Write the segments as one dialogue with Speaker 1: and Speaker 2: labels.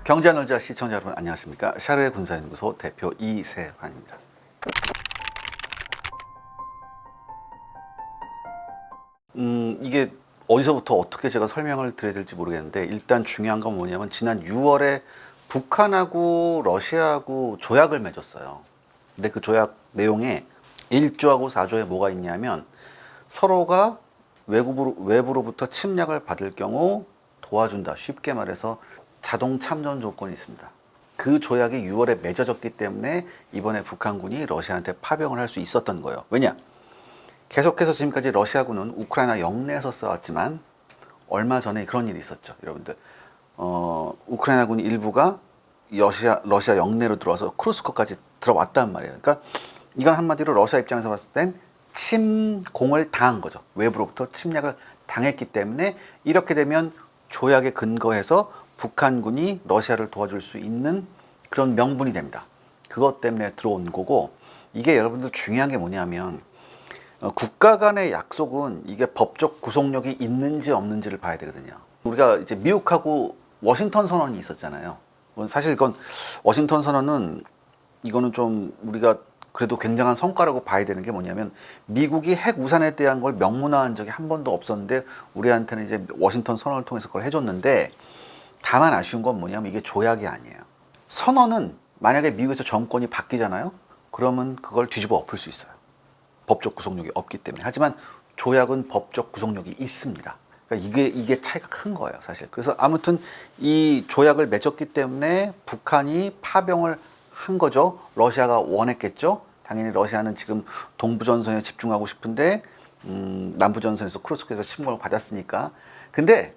Speaker 1: 경제널자 시청자 여러분 안녕하십니까? 샤르의 군사연구소 대표 이세환입니다. 이게 어디서부터 어떻게 제가 설명을 드려야 될지 모르겠는데 일단 중요한 건 뭐냐면 지난 6월에 북한하고 러시아하고 조약을 맺었어요. 근데 그 조약 내용에 1조하고 4조에 뭐가 있냐면 서로가 외부로부터 침략을 받을 경우 도와준다. 쉽게 말해서 자동 참전 조건이 있습니다. 그 조약이 6월에 맺어졌기 때문에 이번에 북한군이 러시아한테 파병을 할 수 있었던 거예요. 왜냐? 계속해서 지금까지 러시아군은 우크라이나 영내에서 싸웠지만 얼마 전에 그런 일이 있었죠. 여러분들 우크라이나군 일부가 러시아 영내로 들어와서 쿠르스크까지 들어왔단 말이에요. 그러니까 이건 한마디로 러시아 입장에서 봤을 땐 침공을 당한 거죠. 외부로부터 침략을 당했기 때문에 이렇게 되면 조약에 근거해서 북한군이 러시아를 도와줄 수 있는 그런 명분이 됩니다. 그것 때문에 들어온 거고, 이게 여러분들 중요한 게 뭐냐면 국가 간의 약속은 이게 법적 구속력이 있는지 없는지를 봐야 되거든요. 우리가 이제 미국하고 워싱턴 선언이 있었잖아요. 사실 이건 워싱턴 선언은 이거는 좀 우리가 그래도 굉장한 성과라고 봐야 되는 게 뭐냐면 미국이 핵 우산에 대한 걸 명문화한 적이 한 번도 없었는데 우리한테는 이제 워싱턴 선언을 통해서 그걸 해줬는데, 다만 아쉬운 건 뭐냐면 이게 조약이 아니에요. 선언은 만약에 미국에서 정권이 바뀌잖아요. 그러면 그걸 뒤집어 엎을 수 있어요. 법적 구속력이 없기 때문에. 하지만 조약은 법적 구속력이 있습니다. 그러니까 이게 차이가 큰 거예요, 사실. 그래서 아무튼 이 조약을 맺었기 때문에 북한이 파병을 한 거죠. 러시아가 원했겠죠. 당연히 러시아는 지금 동부전선에 집중하고 싶은데 남부전선에서 쿠르스크에서 침공을 받았으니까. 근데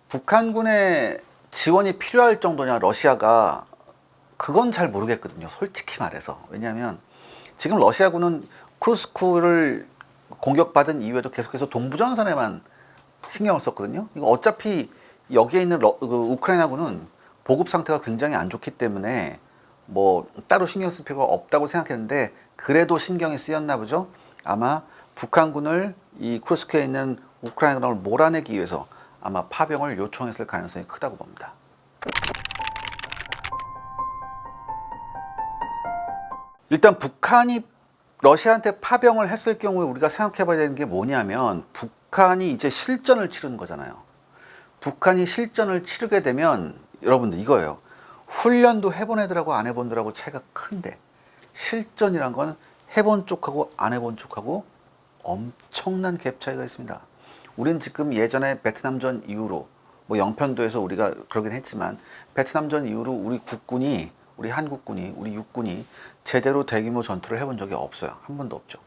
Speaker 1: 북한군의 지원이 필요할 정도냐 러시아가, 그건 잘 모르겠거든요, 솔직히 말해서. 왜냐하면 지금 러시아군은 쿠르스크를 공격받은 이후에도 계속해서 동부전선에만 신경을 썼거든요. 이거 어차피 여기에 있는 우크라이나군은 보급 상태가 굉장히 안 좋기 때문에 뭐 따로 신경 쓸 필요가 없다고 생각했는데 그래도 신경이 쓰였나 보죠. 아마 북한군을 이 쿠르스크에 있는 우크라이나군을 몰아내기 위해서 아마 파병을 요청했을 가능성이 크다고 봅니다. 일단 북한이 러시아한테 파병을 했을 경우에 우리가 생각해 봐야 되는 게 뭐냐면 북한이 이제 실전을 치르는 거잖아요. 북한이 실전을 치르게 되면 여러분들 이거예요. 훈련도 해본 애들하고 안 해본 애들하고 차이가 큰데 실전이란 건 해본 쪽하고 안 해본 쪽하고 엄청난 갭 차이가 있습니다. 우린 지금 예전에 베트남전 이후로 뭐 영편도에서 우리가 그러긴 했지만 베트남전 이후로 우리 국군이, 우리 한국군이, 우리 육군이 제대로 대규모 전투를 해본 적이 없어요. 한 번도 없죠.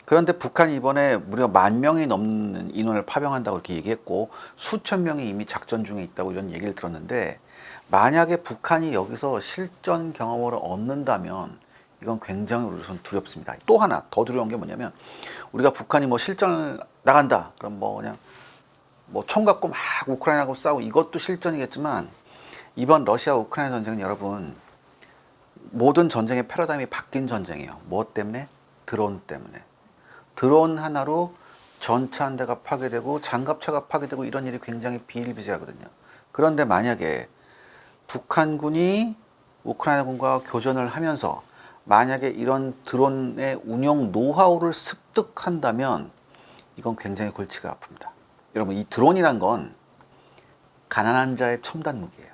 Speaker 1: 그런데 북한이 이번에 무려 10,000명이 넘는 인원을 파병한다고 이렇게 얘기했고 수천 명이 이미 작전 중에 있다고 이런 얘기를 들었는데, 만약에 북한이 여기서 실전 경험을 얻는다면 이건 굉장히 우선 두렵습니다. 또 하나 더 두려운 게 뭐냐면 우리가 북한이 뭐 실전을 나간다 그럼 뭐 그냥 뭐 총 갖고 막 우크라이나하고 싸우고 이것도 실전이겠지만 이번 러시아 우크라이나 전쟁은 여러분 모든 전쟁의 패러다임이 바뀐 전쟁이에요. 무엇 때문에? 드론 때문에. 드론 하나로 전차 한 대가 파괴되고 장갑차가 파괴되고 이런 일이 굉장히 비일비재하거든요. 그런데 만약에 북한군이 우크라이나군과 교전을 하면서 만약에 이런 드론의 운영 노하우를 습득한다면 이건 굉장히 골치가 아픕니다. 여러분, 이 드론이란 건 가난한 자의 첨단 무기예요.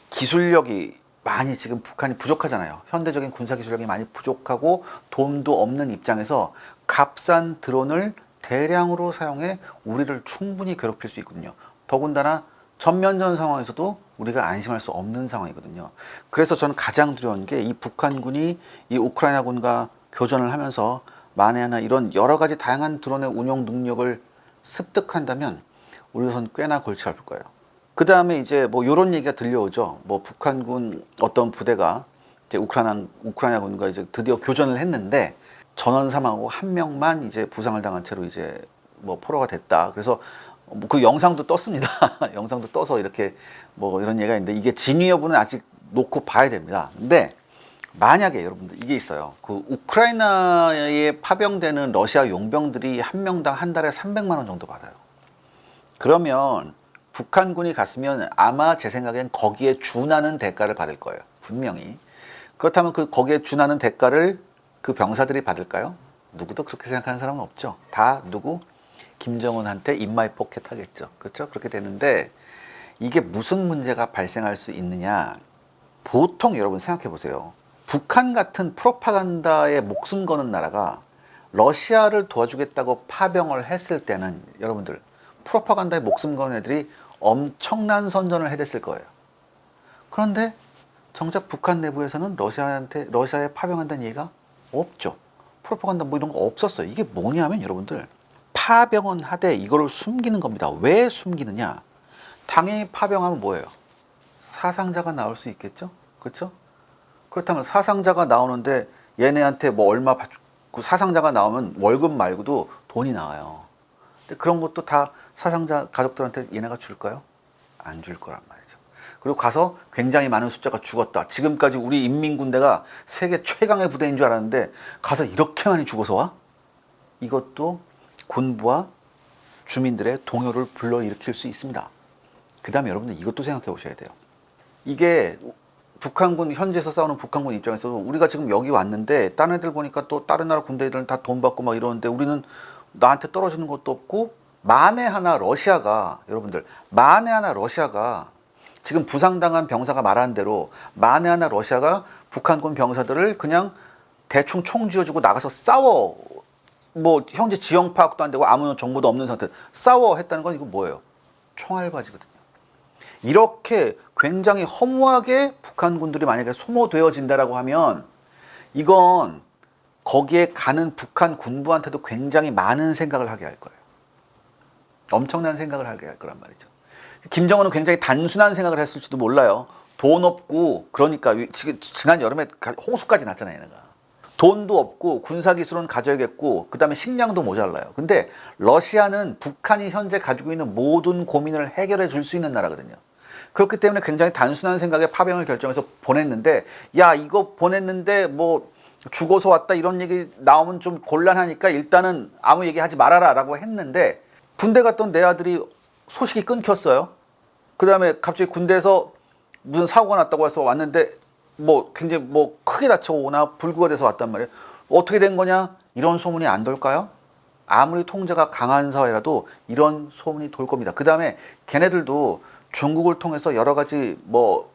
Speaker 1: 기술력이 많이 지금 북한이 부족하잖아요. 현대적인 군사 기술력이 많이 부족하고 돈도 없는 입장에서 값싼 드론을 대량으로 사용해 우리를 충분히 괴롭힐 수 있거든요. 더군다나 전면전 상황에서도 우리가 안심할 수 없는 상황이거든요. 그래서 저는 가장 두려운 게 이 북한군이 이 우크라이나군과 교전을 하면서 만에 하나 이런 여러 가지 다양한 드론의 운용 능력을 습득한다면 우리로선 꽤나 골치 아플 거예요. 그 다음에 이제 뭐 이런 얘기가 들려오죠. 뭐 북한군 어떤 부대가 이제 우크라이나군과 이제 드디어 교전을 했는데 전원 사망하고 한 명만 이제 부상을 당한 채로 이제 뭐 포로가 됐다. 그래서 그 영상도 떴습니다. 영상도 떠서 이렇게 뭐 이런 얘기가 있는데 이게 진위 여부는 아직 놓고 봐야 됩니다. 근데 만약에 여러분들 이게 있어요. 그 우크라이나에 파병되는 러시아 용병들이 한 명당 한 달에 300만 원 정도 받아요. 그러면 북한군이 갔으면 아마 제 생각엔 거기에 준하는 대가를 받을 거예요. 분명히. 그렇다면 그 거기에 준하는 대가를 그 병사들이 받을까요? 누구도 그렇게 생각하는 사람은 없죠. 다 누구? 김정은한테 인마이 포켓 하겠죠. 그렇죠? 그렇게 되는데 이게 무슨 문제가 발생할 수 있느냐? 보통 여러분 생각해 보세요. 북한 같은 프로파간다에 목숨 거는 나라가 러시아를 도와주겠다고 파병을 했을 때는 여러분들 프로파간다에 목숨 거는 애들이 엄청난 선전을 해댔을 거예요. 그런데 정작 북한 내부에서는 러시아에 파병한다는 얘기가 없죠. 프로파간다 뭐 이런 거 없었어요. 이게 뭐냐면 여러분들 파병은 하되 이거를 숨기는 겁니다. 왜 숨기느냐? 당연히 파병하면 뭐예요? 사상자가 나올 수 있겠죠? 그렇죠? 그렇다면 사상자가 나오는데 얘네한테 뭐 얼마 받고 사상자가 나오면 월급 말고도 돈이 나와요. 근데 그런 것도 다 사상자 가족들한테 얘네가 줄까요? 안 줄 거란 말이죠. 그리고 가서 굉장히 많은 숫자가 죽었다. 지금까지 우리 인민군대가 세계 최강의 부대인 줄 알았는데 가서 이렇게 많이 죽어서 와? 이것도 군부와 주민들의 동요를 불러일으킬 수 있습니다. 그 다음에 여러분들 이것도 생각해 보셔야 돼요. 이게 북한군, 현지에서 싸우는 북한군 입장에서 우리가 지금 여기 왔는데 다른 애들 보니까 또 다른 나라 군대들은 다 돈 받고 막 이러는데 우리는 나한테 떨어지는 것도 없고 만에 하나 러시아가 여러분들 만에 하나 러시아가 지금 부상당한 병사가 말한 대로 만에 하나 러시아가 북한군 병사들을 그냥 대충 총 쥐어주고 나가서 싸워 뭐 현재 지형 파악도 안 되고 아무런 정보도 없는 상태 싸워 했다는 건 이거 뭐예요? 총알바지거든요. 이렇게 굉장히 허무하게 북한군들이 만약에 소모되어진다라고 하면 이건 거기에 가는 북한 군부한테도 굉장히 많은 생각을 하게 할 거예요. 엄청난 생각을 하게 할 거란 말이죠. 김정은은 굉장히 단순한 생각을 했을지도 몰라요. 돈 없고 그러니까 지난 여름에 홍수까지 났잖아요. 얘네가. 돈도 없고 군사기술은 가져야겠고 그 다음에 식량도 모자라요. 근데 러시아는 북한이 현재 가지고 있는 모든 고민을 해결해 줄 수 있는 나라거든요. 그렇기 때문에 굉장히 단순한 생각에 파병을 결정해서 보냈는데 야 이거 보냈는데 뭐 죽어서 왔다 이런 얘기 나오면 좀 곤란하니까 일단은 아무 얘기하지 말아라 라고 했는데 군대 갔던 내 아들이 소식이 끊겼어요. 그 다음에 갑자기 군대에서 무슨 사고가 났다고 해서 왔는데 뭐 굉장히 뭐 크게 다쳐오거나 불구가 돼서 왔단 말이에요. 어떻게 된 거냐? 이런 소문이 안 돌까요? 아무리 통제가 강한 사회라도 이런 소문이 돌 겁니다. 그 다음에 걔네들도 중국을 통해서 여러 가지 뭐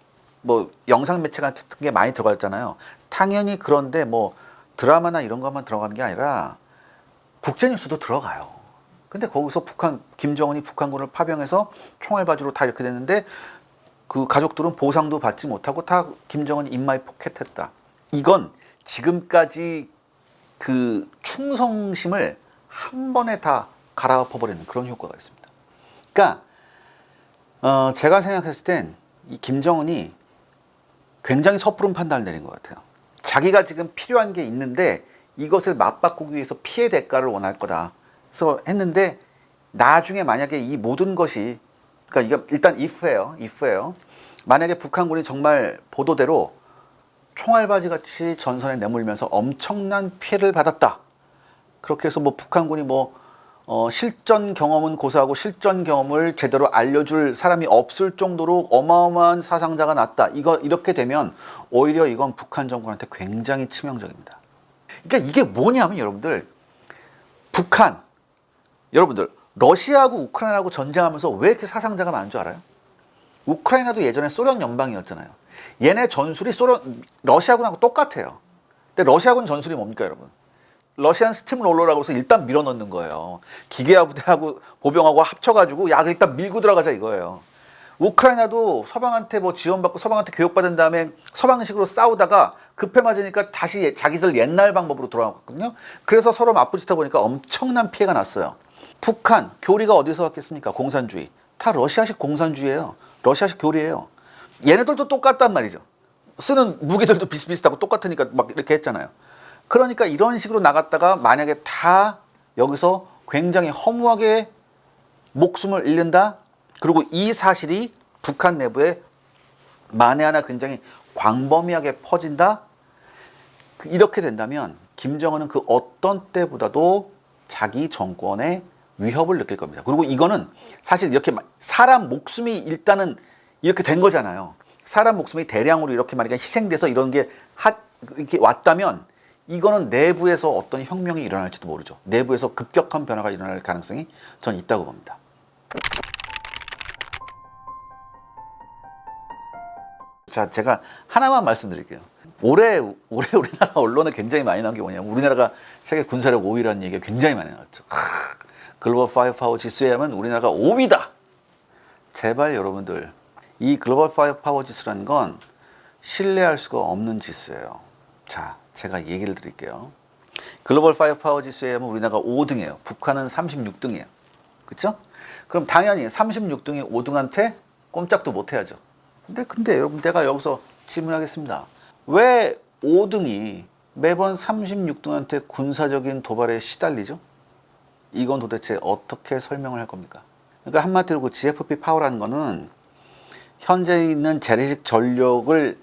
Speaker 1: 영상 매체 같은 게 많이 들어갔잖아요. 당연히 그런데 뭐 드라마나 이런 것만 들어가는 게 아니라 국제뉴스도 들어가요. 근데 거기서 김정은이 북한군을 파병해서 총알바지로 다 이렇게 됐는데 그 가족들은 보상도 받지 못하고 다 김정은이 인마이 포켓했다. 이건 지금까지 그 충성심을 한 번에 다 갈아엎어버리는 그런 효과가 있습니다. 그러니까 제가 생각했을 땐 이 김정은이 굉장히 섣부른 판단을 내린 것 같아요. 자기가 지금 필요한 게 있는데 이것을 맞바꾸기 위해서 피해 대가를 원할 거다. 그래서 했는데 나중에 만약에 이 모든 것이 그러니까 이게 일단 if예요. 만약에 북한군이 정말 보도대로 총알바지 같이 전선에 내몰면서 엄청난 피해를 받았다. 그렇게 해서 뭐 북한군이 실전 경험은 고사하고 실전 경험을 제대로 알려줄 사람이 없을 정도로 어마어마한 사상자가 났다. 이렇게 되면 오히려 이건 북한 정권한테 굉장히 치명적입니다. 그러니까 이게 뭐냐면 여러분들 러시아하고 우크라이나하고 전쟁하면서 왜 이렇게 사상자가 많은 줄 알아요? 우크라이나도 예전에 소련 연방이었잖아요. 얘네 전술이 러시아군하고 똑같아요. 근데 러시아군 전술이 뭡니까 여러분? 러시안 스팀롤러라고 해서 일단 밀어넣는 거예요. 기계화 부대하고 보병하고 합쳐가지고 야 일단 밀고 들어가자 이거예요. 우크라이나도 서방한테 지원받고 서방한테 교육받은 다음에 서방식으로 싸우다가 급해 맞으니까 다시 자기들 옛날 방법으로 돌아왔거든요. 그래서 서로 맞부딪히다 보니까 엄청난 피해가 났어요. 북한 교리가 어디서 왔겠습니까? 공산주의. 다 러시아식 공산주의예요. 러시아식 교리예요. 얘네들도 똑같단 말이죠. 쓰는 무기들도 비슷비슷하고 똑같으니까 막 이렇게 했잖아요. 그러니까 이런 식으로 나갔다가 만약에 다 여기서 굉장히 허무하게 목숨을 잃는다. 그리고 이 사실이 북한 내부에 만에 하나 굉장히 광범위하게 퍼진다. 이렇게 된다면 김정은은 그 어떤 때보다도 자기 정권의 위협을 느낄 겁니다. 그리고 이거는 사실 이렇게 사람 목숨이 일단은 이렇게 된 거잖아요. 사람 목숨이 대량으로 이렇게 만약에 희생돼서 이런 게 이렇게 왔다면 이거는 내부에서 어떤 혁명이 일어날지도 모르죠. 내부에서 급격한 변화가 일어날 가능성이 전 있다고 봅니다. 자, 제가 하나만 말씀드릴게요. 올해 우리나라 언론에 굉장히 많이 나온 게 뭐냐면 우리나라가 세계 군사력 5위라는 얘기가 굉장히 많이 나왔죠. 글로벌 파이어파워 지수에 하면 우리나라가 5위다. 제발 여러분들, 이 글로벌 파이어파워 지수라는 건 신뢰할 수가 없는 지수예요. 자, 제가 얘기를 드릴게요. 글로벌 파이어파워 지수에 하면 우리나라가 5등이에요. 북한은 36등이에요. 그렇죠? 그럼 당연히 36등이 5등한테 꼼짝도 못 해야죠. 근데 여러분, 내가 여기서 질문하겠습니다. 왜 5등이 매번 36등한테 군사적인 도발에 시달리죠? 이건 도대체 어떻게 설명을 할 겁니까? 그러니까 한마디로 그 GFP 파워라는 거는 현재 있는 재래식 전력을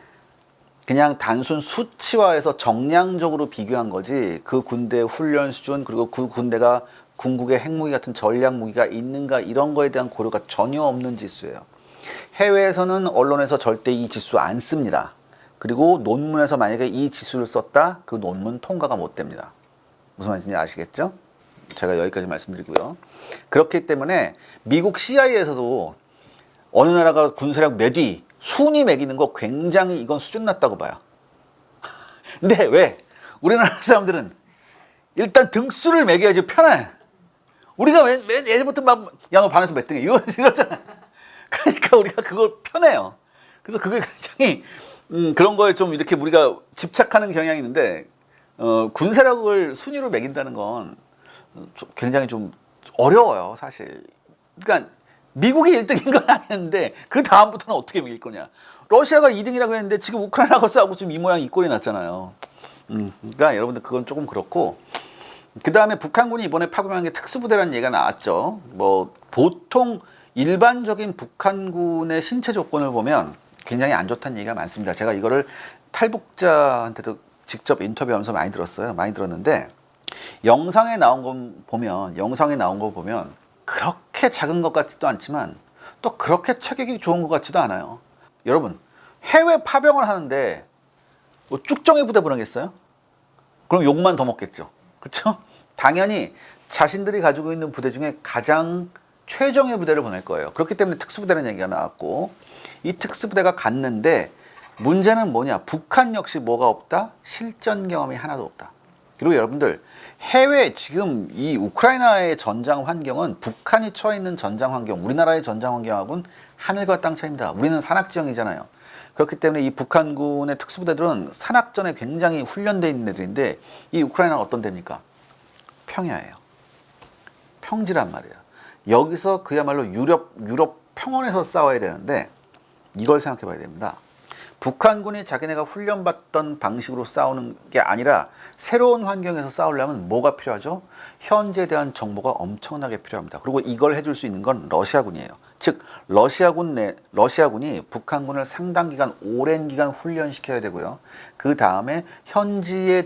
Speaker 1: 그냥 단순 수치화해서 정량적으로 비교한 거지, 그 군대의 훈련 수준, 그리고 그 군대가 궁극의 핵무기 같은 전략 무기가 있는가, 이런 거에 대한 고려가 전혀 없는 지수예요. 해외에서는 언론에서 절대 이 지수 안 씁니다. 그리고 논문에서 만약에 이 지수를 썼다, 그 논문 통과가 못 됩니다. 무슨 말인지 아시겠죠? 제가 여기까지 말씀드리고요. 그렇기 때문에 미국 CIA에서도 어느 나라가 군사력 몇 위, 순위 매기는 거 굉장히 이건 수준 낮다고 봐요. 근데 왜? 우리나라 사람들은 일단 등수를 매겨야지 편해. 우리가 왜 예전부터 막, 야, 너 반에서 몇 등이야? 이러잖아. 그러니까 우리가 그걸 편해요. 그래서 그게 굉장히 그런 거에 좀 이렇게 우리가 집착하는 경향이 있는데, 군사력을 순위로 매긴다는 건 굉장히 좀 어려워요, 사실. 그러니까 미국이 1등인 건 아닌데 그 다음부터는 어떻게 매길 거냐. 러시아가 2등이라고 했는데 지금 우크라이나가 싸우고 지금 이 모양 이 꼴이 났잖아요. 그러니까 여러분들 그건 조금 그렇고, 그 다음에 북한군이 이번에 파병한 게 특수부대라는 얘기가 나왔죠. 뭐 보통 일반적인 북한군의 신체 조건을 보면 굉장히 안 좋다는 얘기가 많습니다. 제가 이거를 탈북자한테도 직접 인터뷰하면서 많이 들었어요. 많이 들었는데 영상에 나온 거 보면 그렇게 작은 것 같지도 않지만 또 그렇게 체격이 좋은 것 같지도 않아요. 여러분, 해외 파병을 하는데 뭐 쭉정이 부대 보내겠어요? 그럼 욕만 더 먹겠죠. 그렇죠? 당연히 자신들이 가지고 있는 부대 중에 가장 최정예 부대를 보낼 거예요. 그렇기 때문에 특수부대라는 얘기가 나왔고, 이 특수부대가 갔는데 문제는 뭐냐? 북한 역시 뭐가 없다? 실전 경험이 하나도 없다. 그리고 여러분들, 해외 지금 이 우크라이나의 전장 환경은 북한이 처해 있는 전장 환경, 우리나라의 전장 환경하고는 하늘과 땅 차이입니다. 우리는 산악지형이잖아요. 그렇기 때문에 이 북한군의 특수부대들은 산악전에 굉장히 훈련되어 있는 애들인데, 이 우크라이나가 어떤 데입니까? 평야예요. 평지란 말이에요. 여기서 그야말로 유럽 평원에서 싸워야 되는데 이걸 생각해 봐야 됩니다. 북한군이 자기네가 훈련받던 방식으로 싸우는 게 아니라 새로운 환경에서 싸우려면 뭐가 필요하죠? 현지에 대한 정보가 엄청나게 필요합니다. 그리고 이걸 해줄 수 있는 건 러시아군이에요. 즉 러시아군이 북한군을 상당 기간, 오랜 기간 훈련시켜야 되고요. 그 다음에 현지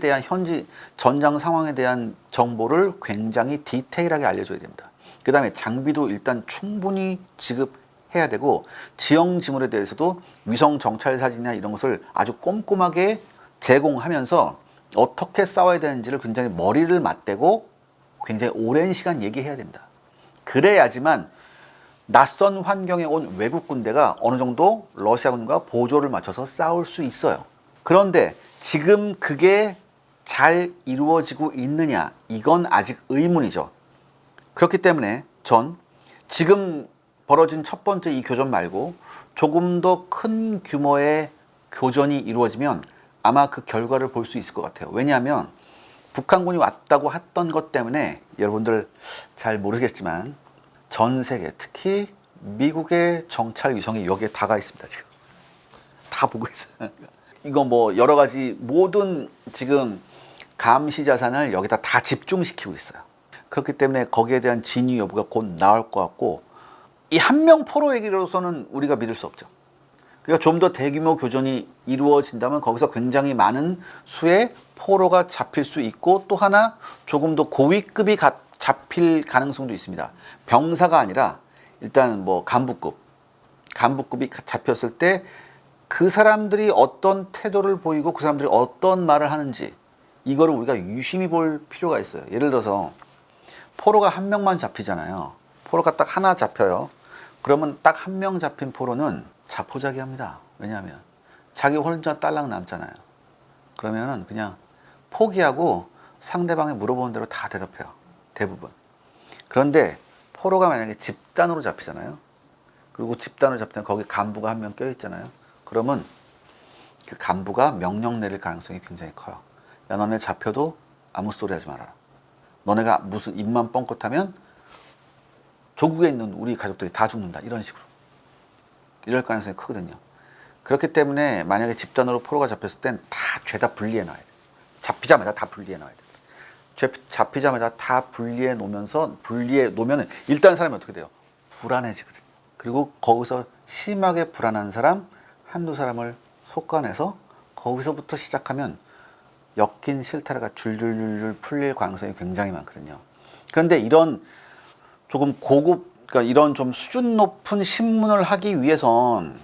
Speaker 1: 전장 상황에 대한 정보를 굉장히 디테일하게 알려줘야 됩니다. 그 다음에 장비도 일단 충분히 지급해야 되고, 지형 지물에 대해서도 위성 정찰 사진이나 이런 것을 아주 꼼꼼하게 제공하면서 어떻게 싸워야 되는지를 굉장히 머리를 맞대고 굉장히 오랜 시간 얘기해야 됩니다. 그래야지만 낯선 환경에 온 외국 군대가 어느 정도 러시아군과 보조를 맞춰서 싸울 수 있어요. 그런데 지금 그게 잘 이루어지고 있느냐? 이건 아직 의문이죠. 그렇기 때문에 전 지금 벌어진 첫 번째 이 교전 말고 조금 더 큰 규모의 교전이 이루어지면 아마 그 결과를 볼 수 있을 것 같아요. 왜냐하면 북한군이 왔다고 했던 것 때문에 여러분들 잘 모르겠지만 전 세계, 특히 미국의 정찰 위성이 여기에 다가 있습니다. 지금 다 보고 있어요. 이거 뭐 여러 가지 모든 지금 감시 자산을 여기다 다 집중시키고 있어요. 그렇기 때문에 거기에 대한 진위 여부가 곧 나올 것 같고, 이 한 명 포로 얘기로서는 우리가 믿을 수 없죠. 그러니까 좀 더 대규모 교전이 이루어진다면 거기서 굉장히 많은 수의 포로가 잡힐 수 있고, 또 하나 조금 더 고위급이 잡힐 가능성도 있습니다. 병사가 아니라 일단 뭐 간부급이 잡혔을 때 그 사람들이 어떤 태도를 보이고 그 사람들이 어떤 말을 하는지 이거를 우리가 유심히 볼 필요가 있어요. 예를 들어서 포로가 한 명만 잡히잖아요. 포로가 딱 하나 잡혀요. 그러면 딱 한 명 잡힌 포로는 자포자기합니다. 왜냐하면 자기 혼자 딸랑 남잖아요. 그러면은 그냥 포기하고 상대방이 물어보는 대로 다 대답해요. 대부분. 그런데 포로가 만약에 집단으로 잡히잖아요. 그리고 집단으로 잡히면 거기 간부가 한 명 껴있잖아요. 그러면 그 간부가 명령 내릴 가능성이 굉장히 커요. 야, 너네 잡혀도 아무 소리 하지 말아라. 너네가 무슨 입만 뻥끗하면 조국에 있는 우리 가족들이 다 죽는다. 이런 식으로. 이럴 가능성이 크거든요. 그렇기 때문에 만약에 집단으로 포로가 잡혔을 땐 다 죄다 분리해 놔야 돼요. 잡히자마자 다 분리해 놔야 돼요. 잡히자마자 다 분리해 놓으면은 일단 사람이 어떻게 돼요? 불안해지거든요. 그리고 거기서 심하게 불안한 사람 한두 사람을 속아내서 거기서부터 시작하면 엮인 실타래가 줄줄줄줄 풀릴 가능성이 굉장히 많거든요. 그런데 이런 조금 그러니까 이런 좀 수준 높은 신문을 하기 위해선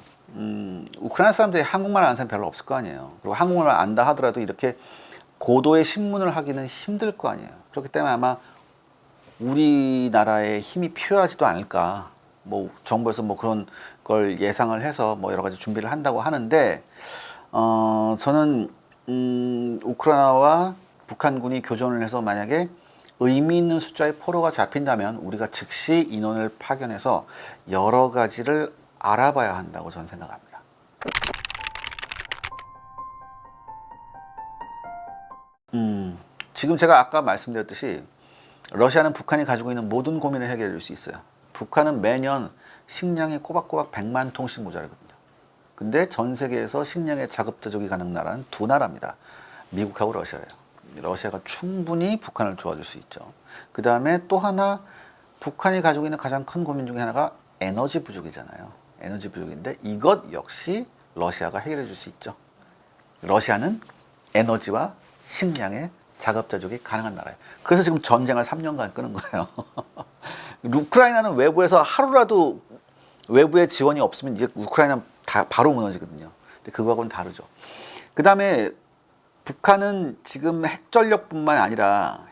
Speaker 1: 우크라이나 사람들이 한국말 아는 사람이 별로 없을 거 아니에요. 그리고 한국말을 안다 하더라도 이렇게 고도의 신문을 하기는 힘들 거 아니에요. 그렇기 때문에 아마 우리나라의 힘이 필요하지도 않을까. 뭐 정부에서 뭐 그런 걸 예상을 해서 뭐 여러 가지 준비를 한다고 하는데 저는 우크라이나와 북한군이 교전을 해서 만약에 의미 있는 숫자의 포로가 잡힌다면 우리가 즉시 인원을 파견해서 여러 가지를 알아봐야 한다고 저는 생각합니다. 지금 제가 아까 말씀드렸듯이 러시아는 북한이 가지고 있는 모든 고민을 해결해 줄 수 있어요. 북한은 매년 식량이 꼬박꼬박 100만 통씩 모자라거든요. 근데 전 세계에서 식량의 자급자족이 가능한 나라는 두 나라입니다. 미국하고 러시아예요. 러시아가 충분히 북한을 도와줄 수 있죠. 그 다음에 또 하나 북한이 가지고 있는 가장 큰 고민 중에 하나가 에너지 부족이잖아요. 에너지 부족인데 이것 역시 러시아가 해결해 줄 수 있죠. 러시아는 에너지와 식량의 자급자족이 가능한 나라예요. 그래서 지금 전쟁을 3년간 끄는 거예요. 우크라이나는 외부에서 하루라도 외부의 지원이 없으면 이제 우크라이나는 다 바로 무너지거든요. 근데 그거하고는 다르죠. 그 다음에 북한은 지금 핵전력뿐만 아니라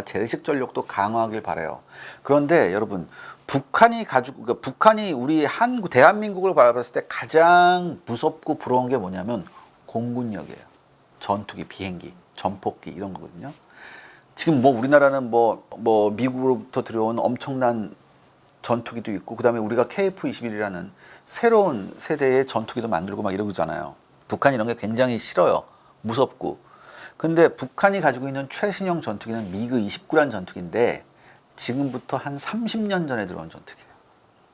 Speaker 1: 재래식 전력도 강화하길 바라요. 그런데 여러분 북한이 우리 대한민국을 바라봤을 때 가장 무섭고 부러운 게 뭐냐면 공군력이에요. 전투기, 비행기, 전폭기 이런 거거든요. 지금 뭐 우리나라는 뭐 미국으로부터 들여온 엄청난 전투기도 있고 그다음에 우리가 KF-21이라는 새로운 세대의 전투기도 만들고 막 이러잖아요. 북한이 이런 게 굉장히 싫어요. 무섭고. 근데 북한이 가지고 있는 최신형 전투기는 미그 29란 전투기인데 지금부터 한 30년 전에 들어온 전투기예요.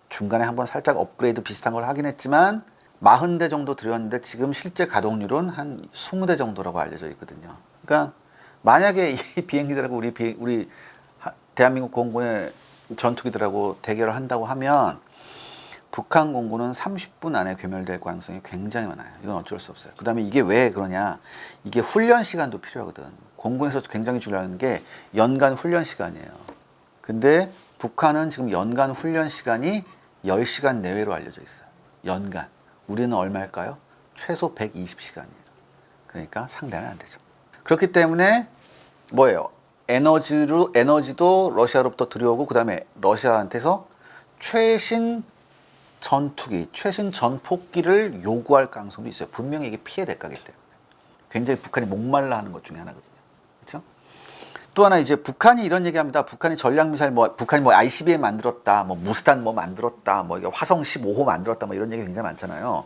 Speaker 1: 중간에 한번 살짝 업그레이드 비슷한 걸 하긴 했지만 40대 정도 들였는데 지금 실제 가동률은 한 20대 정도라고 알려져 있거든요. 그러니까 만약에 이 비행기들하고 우리 대한민국 공군의 전투기들하고 대결을 한다고 하면 북한 공군은 30분 안에 괴멸될 가능성이 굉장히 많아요. 이건 어쩔 수 없어요. 그 다음에 이게 왜 그러냐. 이게 훈련 시간도 필요하거든. 공군에서 굉장히 중요한 게 연간 훈련 시간이에요. 근데 북한은 지금 연간 훈련 시간이 10시간 내외로 알려져 있어요. 연간. 우리는 얼마일까요? 최소 120시간이에요. 그러니까 상대는 안 되죠. 그렇기 때문에 뭐예요? 에너지도 러시아로부터 들여오고 그 다음에 러시아한테서 최신 전투기, 최신 전폭기를 요구할 가능성도 있어요. 분명히 이게 피해 대가기 때문에. 굉장히 북한이 목말라 하는 것 중에 하나거든요. 그렇죠? 또 하나 이제 북한이 이런 얘기합니다. 북한이 전략미사일 북한이 ICBM 만들었다, 무스탄 만들었다, 화성 15호 만들었다, 이런 얘기 굉장히 많잖아요.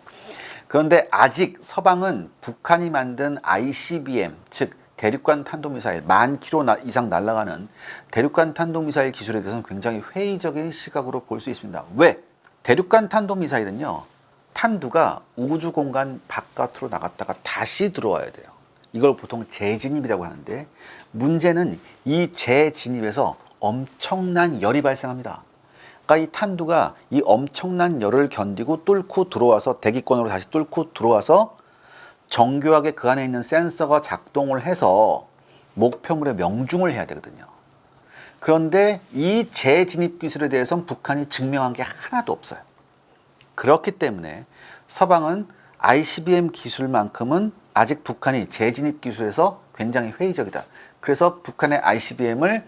Speaker 1: 그런데 아직 서방은 북한이 만든 ICBM, 즉 대륙간 탄도미사일 10,000km 이상 날아가는 대륙간 탄도미사일 기술에 대해서는 굉장히 회의적인 시각으로 볼 수 있습니다. 왜? 대륙간 탄도미사일은요, 탄두가 우주 공간 바깥으로 나갔다가 다시 들어와야 돼요. 이걸 보통 재진입이라고 하는데 문제는 이 재진입에서 엄청난 열이 발생합니다. 그러니까 이 탄두가 이 엄청난 열을 견디고 뚫고 들어와서 대기권으로 다시 뚫고 들어와서 정교하게 그 안에 있는 센서가 작동을 해서 목표물에 명중을 해야 되거든요. 그런데 이 재진입 기술에 대해서는 북한이 증명한 게 하나도 없어요. 그렇기 때문에 서방은 ICBM 기술만큼은 아직 북한이 재진입 기술에서 굉장히 회의적이다. 그래서 북한의 ICBM을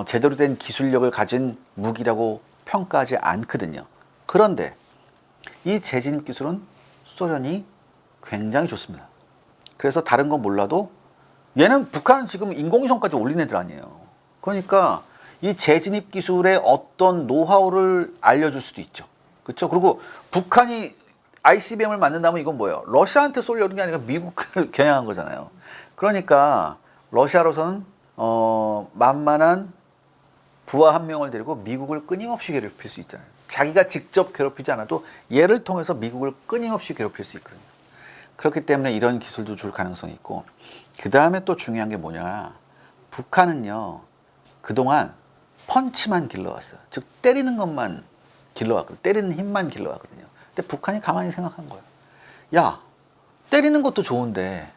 Speaker 1: 제대로 된 기술력을 가진 무기라고 평가하지 않거든요. 그런데 이 재진입 기술은 소련이 굉장히 좋습니다. 그래서 다른 건 몰라도 얘는 북한은 지금 인공위성까지 올린 애들 아니에요. 그러니까 이 재진입 기술의 어떤 노하우를 알려줄 수도 있죠. 그렇죠? 그리고 북한이 ICBM을 만든다면 이건 뭐예요? 러시아한테 쏠려는 게 아니라 미국을 겨냥한 거잖아요. 그러니까 러시아로서는 만만한 부하 한 명을 데리고 미국을 끊임없이 괴롭힐 수 있잖아요. 자기가 직접 괴롭히지 않아도 얘를 통해서 미국을 끊임없이 괴롭힐 수 있거든요. 그렇기 때문에 이런 기술도 줄 가능성이 있고, 그 다음에 또 중요한 게 뭐냐, 북한은요 그동안 펀치만 길러왔어요. 즉 때리는 것만 길러왔거든요. 때리는 힘만 길러왔거든요. 근데 북한이 가만히 생각한 거예요. 야, 때리는 것도 좋은데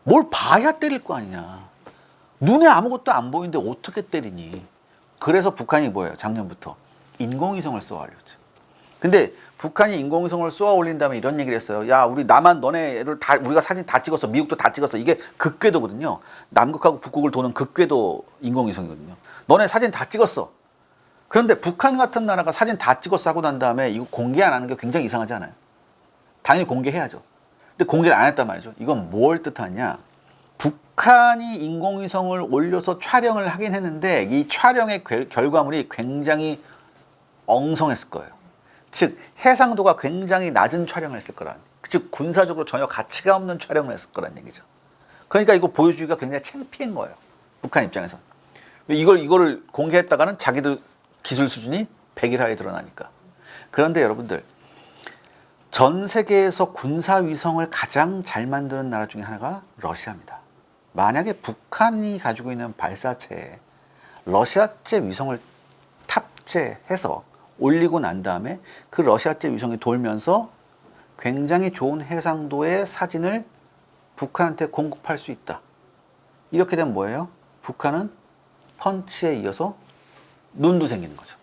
Speaker 1: 뭘 봐야 때릴 거 아니냐. 눈에 아무것도 안 보이는데 어떻게 때리니. 그래서 북한이 뭐예요? 작년부터 인공위성을 쏘아 올렸죠. 근데 북한이 인공위성을 쏘아 올린 다음에 이런 얘기를 했어요. 야, 우리 남한 너네 애들 다 우리가 사진 다 찍었어. 미국도 다 찍었어. 이게 극궤도거든요. 남극하고 북극을 도는 극궤도 인공위성이거든요. 너네 사진 다 찍었어. 그런데 북한 같은 나라가 사진 다 찍었어 하고 난 다음에 이거 공개 안 하는 게 굉장히 이상하지 않아요? 당연히 공개해야죠. 근데 공개를 안 했단 말이죠. 이건 뭘 뜻하냐? 북한이 인공위성을 올려서 촬영을 하긴 했는데 이 촬영의 결과물이 굉장히 엉성했을 거예요. 즉 해상도가 굉장히 낮은 촬영을 했을 거란, 즉 군사적으로 전혀 가치가 없는 촬영을 했을 거란 얘기죠. 그러니까 이거 보여주기가 굉장히 창피한 거예요. 북한 입장에서. 이거를 공개했다가는 자기들 기술 수준이 백일하에 드러나니까. 그런데 여러분들, 전 세계에서 군사 위성을 가장 잘 만드는 나라 중에 하나가 러시아입니다. 만약에 북한이 가지고 있는 발사체에 러시아제 위성을 탑재해서 올리고 난 다음에 그 러시아제 위성이 돌면서 굉장히 좋은 해상도의 사진을 북한한테 공급할 수 있다. 이렇게 되면 뭐예요? 북한은 펀치에 이어서 눈도 생기는 거죠.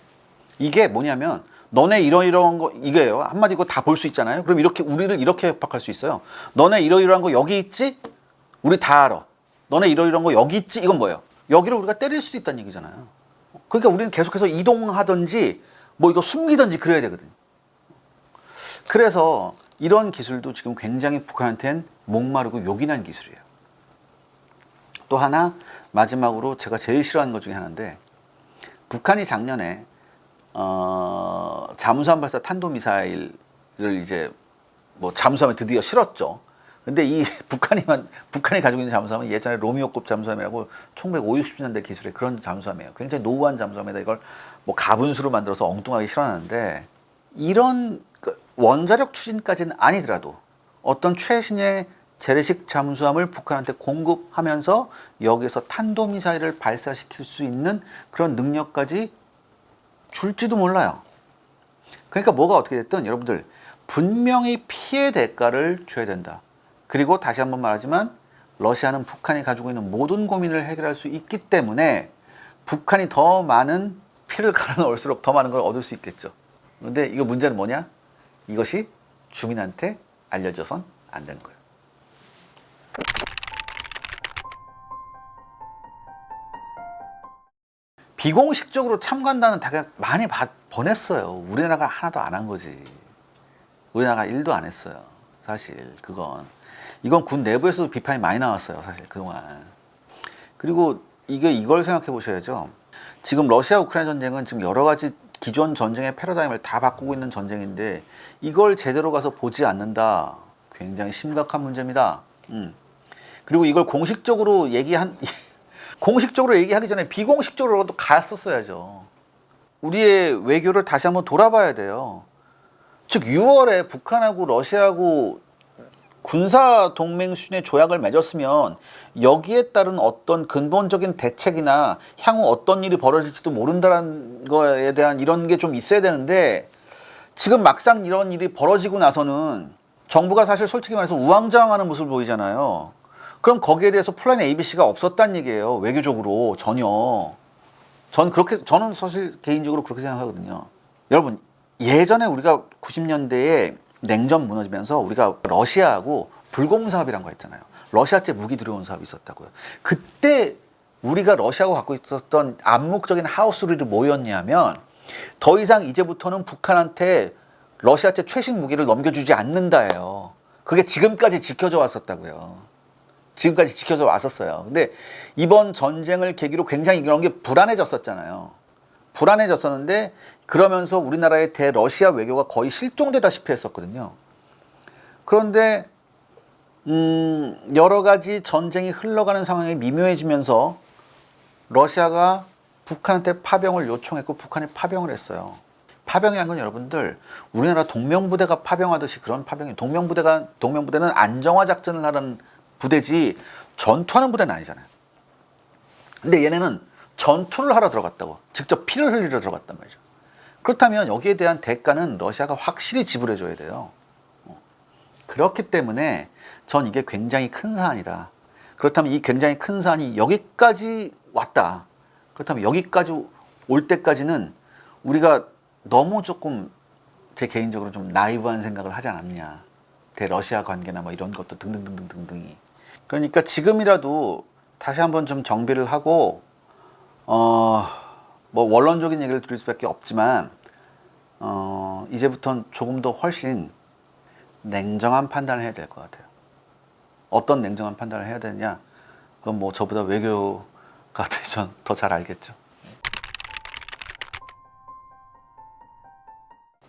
Speaker 1: 이게 뭐냐면 너네 이러이러한 거 이게요. 한마디 이거 다 볼 수 있잖아요. 그럼 이렇게 우리를 이렇게 협박할 수 있어요. 너네 이러이러한 거 여기 있지? 우리 다 알아. 너네 이러이러한 거 여기 있지? 이건 뭐예요? 여기를 우리가 때릴 수도 있다는 얘기잖아요. 그러니까 우리는 계속해서 이동하든지 뭐 이거 숨기든지 그래야 되거든요. 그래서 이런 기술도 지금 굉장히 북한한테는 목마르고 요긴한 기술이에요. 또 하나 마지막으로 제가 제일 싫어하는 것 중에 하나인데, 북한이 작년에 잠수함 발사 탄도미사일을 이제 뭐 잠수함에 드디어 실었죠. 근데 이 북한이 가지고 있는 잠수함은 예전에 로미오급 잠수함이라고 1950년대 기술의 그런 잠수함이에요. 굉장히 노후한 잠수함에다 이걸 뭐 가분수로 만들어서 엉뚱하게 실어놨는데, 이런 원자력 추진까지는 아니더라도 어떤 최신의 재래식 잠수함을 북한한테 공급하면서 여기에서 탄도미사일을 발사시킬 수 있는 그런 능력까지 줄지도 몰라요. 그러니까 뭐가 어떻게 됐든 여러분들 분명히 피해 대가를 줘야 된다. 그리고 다시 한번 말하지만 러시아는 북한이 가지고 있는 모든 고민을 해결할 수 있기 때문에 북한이 더 많은 피를 갈아 넣을수록 더 많은 걸 얻을 수 있겠죠. 그런데 이거 문제는 뭐냐? 이것이 주민한테 알려져선 안 되는 거예요. 비공식적으로 참관단은 다 많이 보냈어요. 우리나라가 하나도 안 한 거지. 우리나라가 일도 안 했어요. 사실 이건 군 내부에서도 비판이 많이 나왔어요. 사실 그동안. 그리고 이걸 생각해 보셔야죠. 지금 러시아 우크라이나 전쟁은 지금 여러 가지 기존 전쟁의 패러다임을 다 바꾸고 있는 전쟁인데 이걸 제대로 가서 보지 않는다. 굉장히 심각한 문제입니다. 그리고 이걸 공식적으로 얘기하기 전에 비공식적으로도 갔었어야죠. 우리의 외교를 다시 한번 돌아봐야 돼요. 즉 6월에 북한하고 러시아하고 군사 동맹 수준의 조약을 맺었으면 여기에 따른 어떤 근본적인 대책이나 향후 어떤 일이 벌어질지도 모른다는 거에 대한 이런 게 좀 있어야 되는데, 지금 막상 이런 일이 벌어지고 나서는 정부가 사실 솔직히 말해서 우왕좌왕하는 모습을 보이잖아요. 그럼 거기에 대해서 플랜 A, B, C가 없었단 얘기예요. 외교적으로 전혀. 저는 사실 개인적으로 그렇게 생각하거든요. 여러분, 예전에 우리가 90년대에 냉전 무너지면서 우리가 러시아하고 불공사업이란 거 했잖아요. 러시아제 무기 들여온 사업이 있었다고요. 그때 우리가 러시아하고 갖고 있었던 암묵적인 하우스룰이 뭐였냐면 더 이상 이제부터는 북한한테 러시아제 최신 무기를 넘겨주지 않는다예요. 그게 지금까지 지켜져 왔었다고요. 지금까지 지켜져 왔었어요. 근데 이번 전쟁을 계기로 굉장히 이런 게 불안해졌었잖아요. 불안해졌었는데 그러면서 우리나라의 대러시아 외교가 거의 실종되다시피 했었거든요. 그런데 여러 가지 전쟁이 흘러가는 상황이 미묘해지면서 러시아가 북한한테 파병을 요청했고 북한이 파병을 했어요. 파병이라는 건 여러분들 우리나라 동명부대가 파병하듯이 그런 파병이 동명부대는 안정화 작전을 하는 부대지 전투하는 부대는 아니잖아요. 근데 얘네는 전투를 하러 들어갔다고. 직접 피를 흘리러 들어갔단 말이죠. 그렇다면 여기에 대한 대가는 러시아가 확실히 지불해 줘야 돼요. 그렇기 때문에 전 이게 굉장히 큰 사안이다. 그렇다면 이 굉장히 큰 사안이 여기까지 왔다. 그렇다면 여기까지 올 때까지는 우리가 너무 조금 제 개인적으로 좀 나이브한 생각을 하지 않았냐. 대러시아 관계나 뭐 이런 것도 등등등등등등이. 그러니까 지금이라도 다시 한번 좀 정비를 하고 뭐 원론적인 얘기를 드릴 수밖에 없지만 이제부터는 조금 더 훨씬 냉정한 판단을 해야 될 것 같아요. 어떤 냉정한 판단을 해야 되느냐? 그건 뭐 저보다 외교가 더 잘 알겠죠.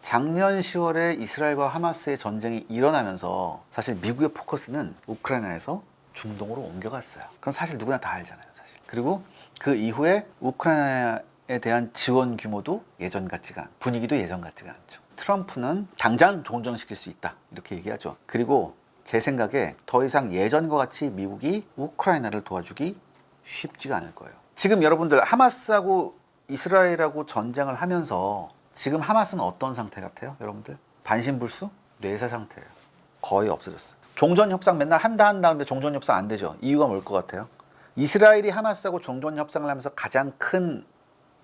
Speaker 1: 작년 10월에 이스라엘과 하마스의 전쟁이 일어나면서 사실 미국의 포커스는 우크라이나에서 중동으로 옮겨갔어요. 그건 사실 누구나 다 알잖아요. 사실. 그리고 그 이후에 우크라이나에 대한 지원 규모도 예전 같지가 않고 분위기도 예전 같지가 않죠. 트럼프는 당장 종전시킬 수 있다 이렇게 얘기하죠. 그리고 제 생각에 더 이상 예전과 같이 미국이 우크라이나를 도와주기 쉽지가 않을 거예요. 지금 여러분들 하마스하고 이스라엘하고 전쟁을 하면서 지금 하마스는 어떤 상태 같아요? 여러분들? 반신불수? 뇌사 상태예요. 거의 없어졌어요. 종전협상 맨날 한다 하는데 종전협상 안 되죠. 이유가 뭘 것 같아요? 이스라엘이 하마스하고 종전협상을 하면서 가장 큰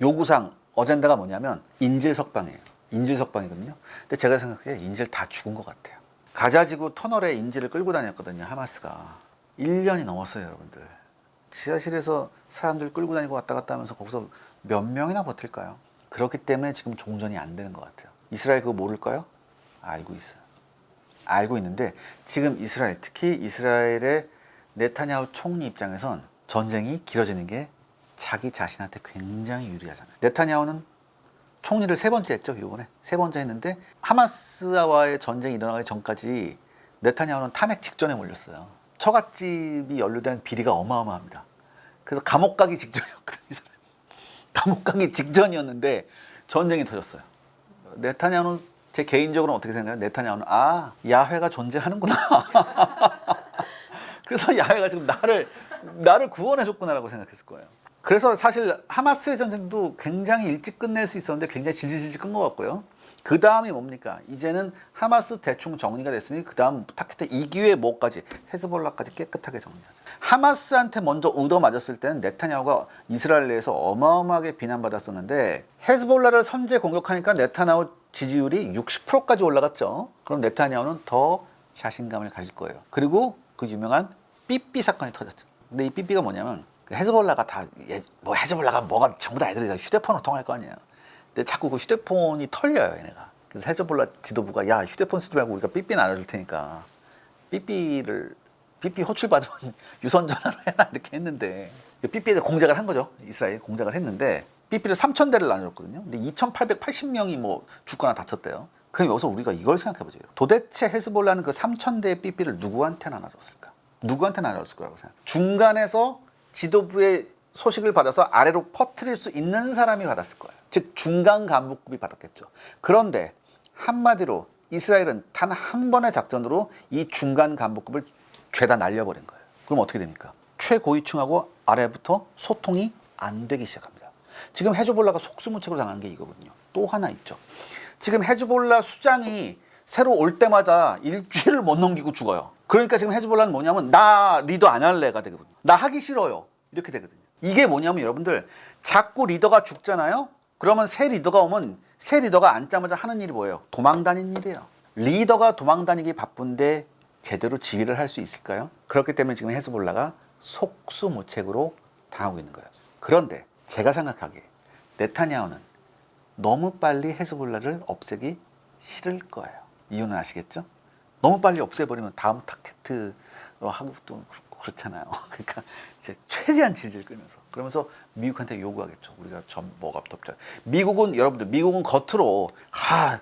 Speaker 1: 요구사항, 어젠다가 뭐냐면 인질석방이에요. 인질석방이거든요. 근데 제가 생각해 인질 다 죽은 것 같아요. 가자지구 터널에 인질을 끌고 다녔거든요. 하마스가. 1년이 넘었어요. 여러분들. 지하실에서 사람들 끌고 다니고 왔다 갔다 하면서 거기서 몇 명이나 버틸까요? 그렇기 때문에 지금 종전이 안 되는 것 같아요. 이스라엘 그거 모를까요? 알고 있어요. 알고 있는데 지금 이스라엘, 특히 이스라엘의 네타냐후 총리 입장에선 전쟁이 길어지는 게 자기 자신한테 굉장히 유리하잖아요. 네타냐후는 총리를 3번째 했죠. 이번에 3번째 했는데 하마스와의 전쟁이 일어나기 전까지 네타냐후는 탄핵 직전에 몰렸어요. 처갓집이 연루된 비리가 어마어마합니다. 그래서 감옥 가기 직전이었거든요. 감옥 가기 직전이었는데 전쟁이 터졌어요. 네타냐후는 제 개인적으로는 어떻게 생각해요? 네타냐후는 야훼가 존재하는구나. 그래서 야훼가 지금 나를 구원해줬구나라고 생각했을 거예요. 그래서 사실 하마스의 전쟁도 굉장히 일찍 끝낼 수 있었는데 굉장히 질질질 끈 것 같고요. 그 다음이 뭡니까? 이제는 하마스 대충 정리가 됐으니 그 다음 타켓 이 기회에 뭐까지 헤즈볼라까지 깨끗하게 정리하자. 하마스한테 먼저 얻어맞았을 때는 네타냐후가 이스라엘 내에서 어마어마하게 비난받았었는데 헤즈볼라를 선제 공격하니까 네타냐후 지지율이 60%까지 올라갔죠. 그럼 네타냐후는 더 자신감을 가질 거예요. 그리고 그 유명한 삐삐 사건이 터졌죠. 근데 이 삐삐가 뭐냐면 헤즈볼라가 헤즈볼라가 뭐가 전부 다 애들이 다 휴대폰으로 통할 거 아니에요. 근데 자꾸 그 휴대폰이 털려요, 얘네가. 그래서 헤즈볼라 지도부가 야 휴대폰 쓰지 말고 우리가 삐삐 나눠줄 테니까 삐삐 호출 받으면 유선 전화로 해라 이렇게 했는데 삐삐에 공작을 한 거죠. 이스라엘 공작을 했는데 삐삐를 3,000대를 나눠줬거든요. 근데 2,880명이 뭐 죽거나 다쳤대요. 그럼 여기서 우리가 이걸 생각해보죠. 도대체 헤즈볼라는 그 3,000대의 삐삐를 누구한테 나눠줬을까? 누구한테 나눠줬을 거라고 생각해요. 중간에서 지도부의 소식을 받아서 아래로 퍼뜨릴 수 있는 사람이 받았을 거예요. 즉 중간 간부급이 받았겠죠. 그런데 한마디로 이스라엘은 단 한 번의 작전으로 이 중간 간부급을 죄다 날려버린 거예요. 그럼 어떻게 됩니까? 최고위층하고 아래부터 소통이 안 되기 시작합니다. 지금 헤즈볼라가 속수무책으로 당한 게 이거거든요. 또 하나 있죠. 지금 헤즈볼라 수장이 새로 올 때마다 일주일을 못 넘기고 죽어요. 그러니까 지금 헤즈볼라는 뭐냐면 나 리더 안 할래가 되거든요. 나 하기 싫어요. 이렇게 되거든요. 이게 뭐냐면 여러분들 자꾸 리더가 죽잖아요. 그러면 새 리더가 오면 새 리더가 앉자마자 하는 일이 뭐예요? 도망 다니는 일이에요. 리더가 도망 다니기 바쁜데 제대로 지휘를 할 수 있을까요? 그렇기 때문에 지금 헤즈볼라가 속수무책으로 당하고 있는 거예요. 그런데 제가 생각하기에 네타냐후는 너무 빨리 헤즈볼라를 없애기 싫을 거예요. 이유는 아시겠죠? 너무 빨리 없애버리면 다음 타겟으로 하고 또 그렇잖아요. 그러니까 이제 최대한 질질 끌면서 그러면서 미국한테 요구하겠죠. 우리가 뭐가 없죠. 미국은 겉으로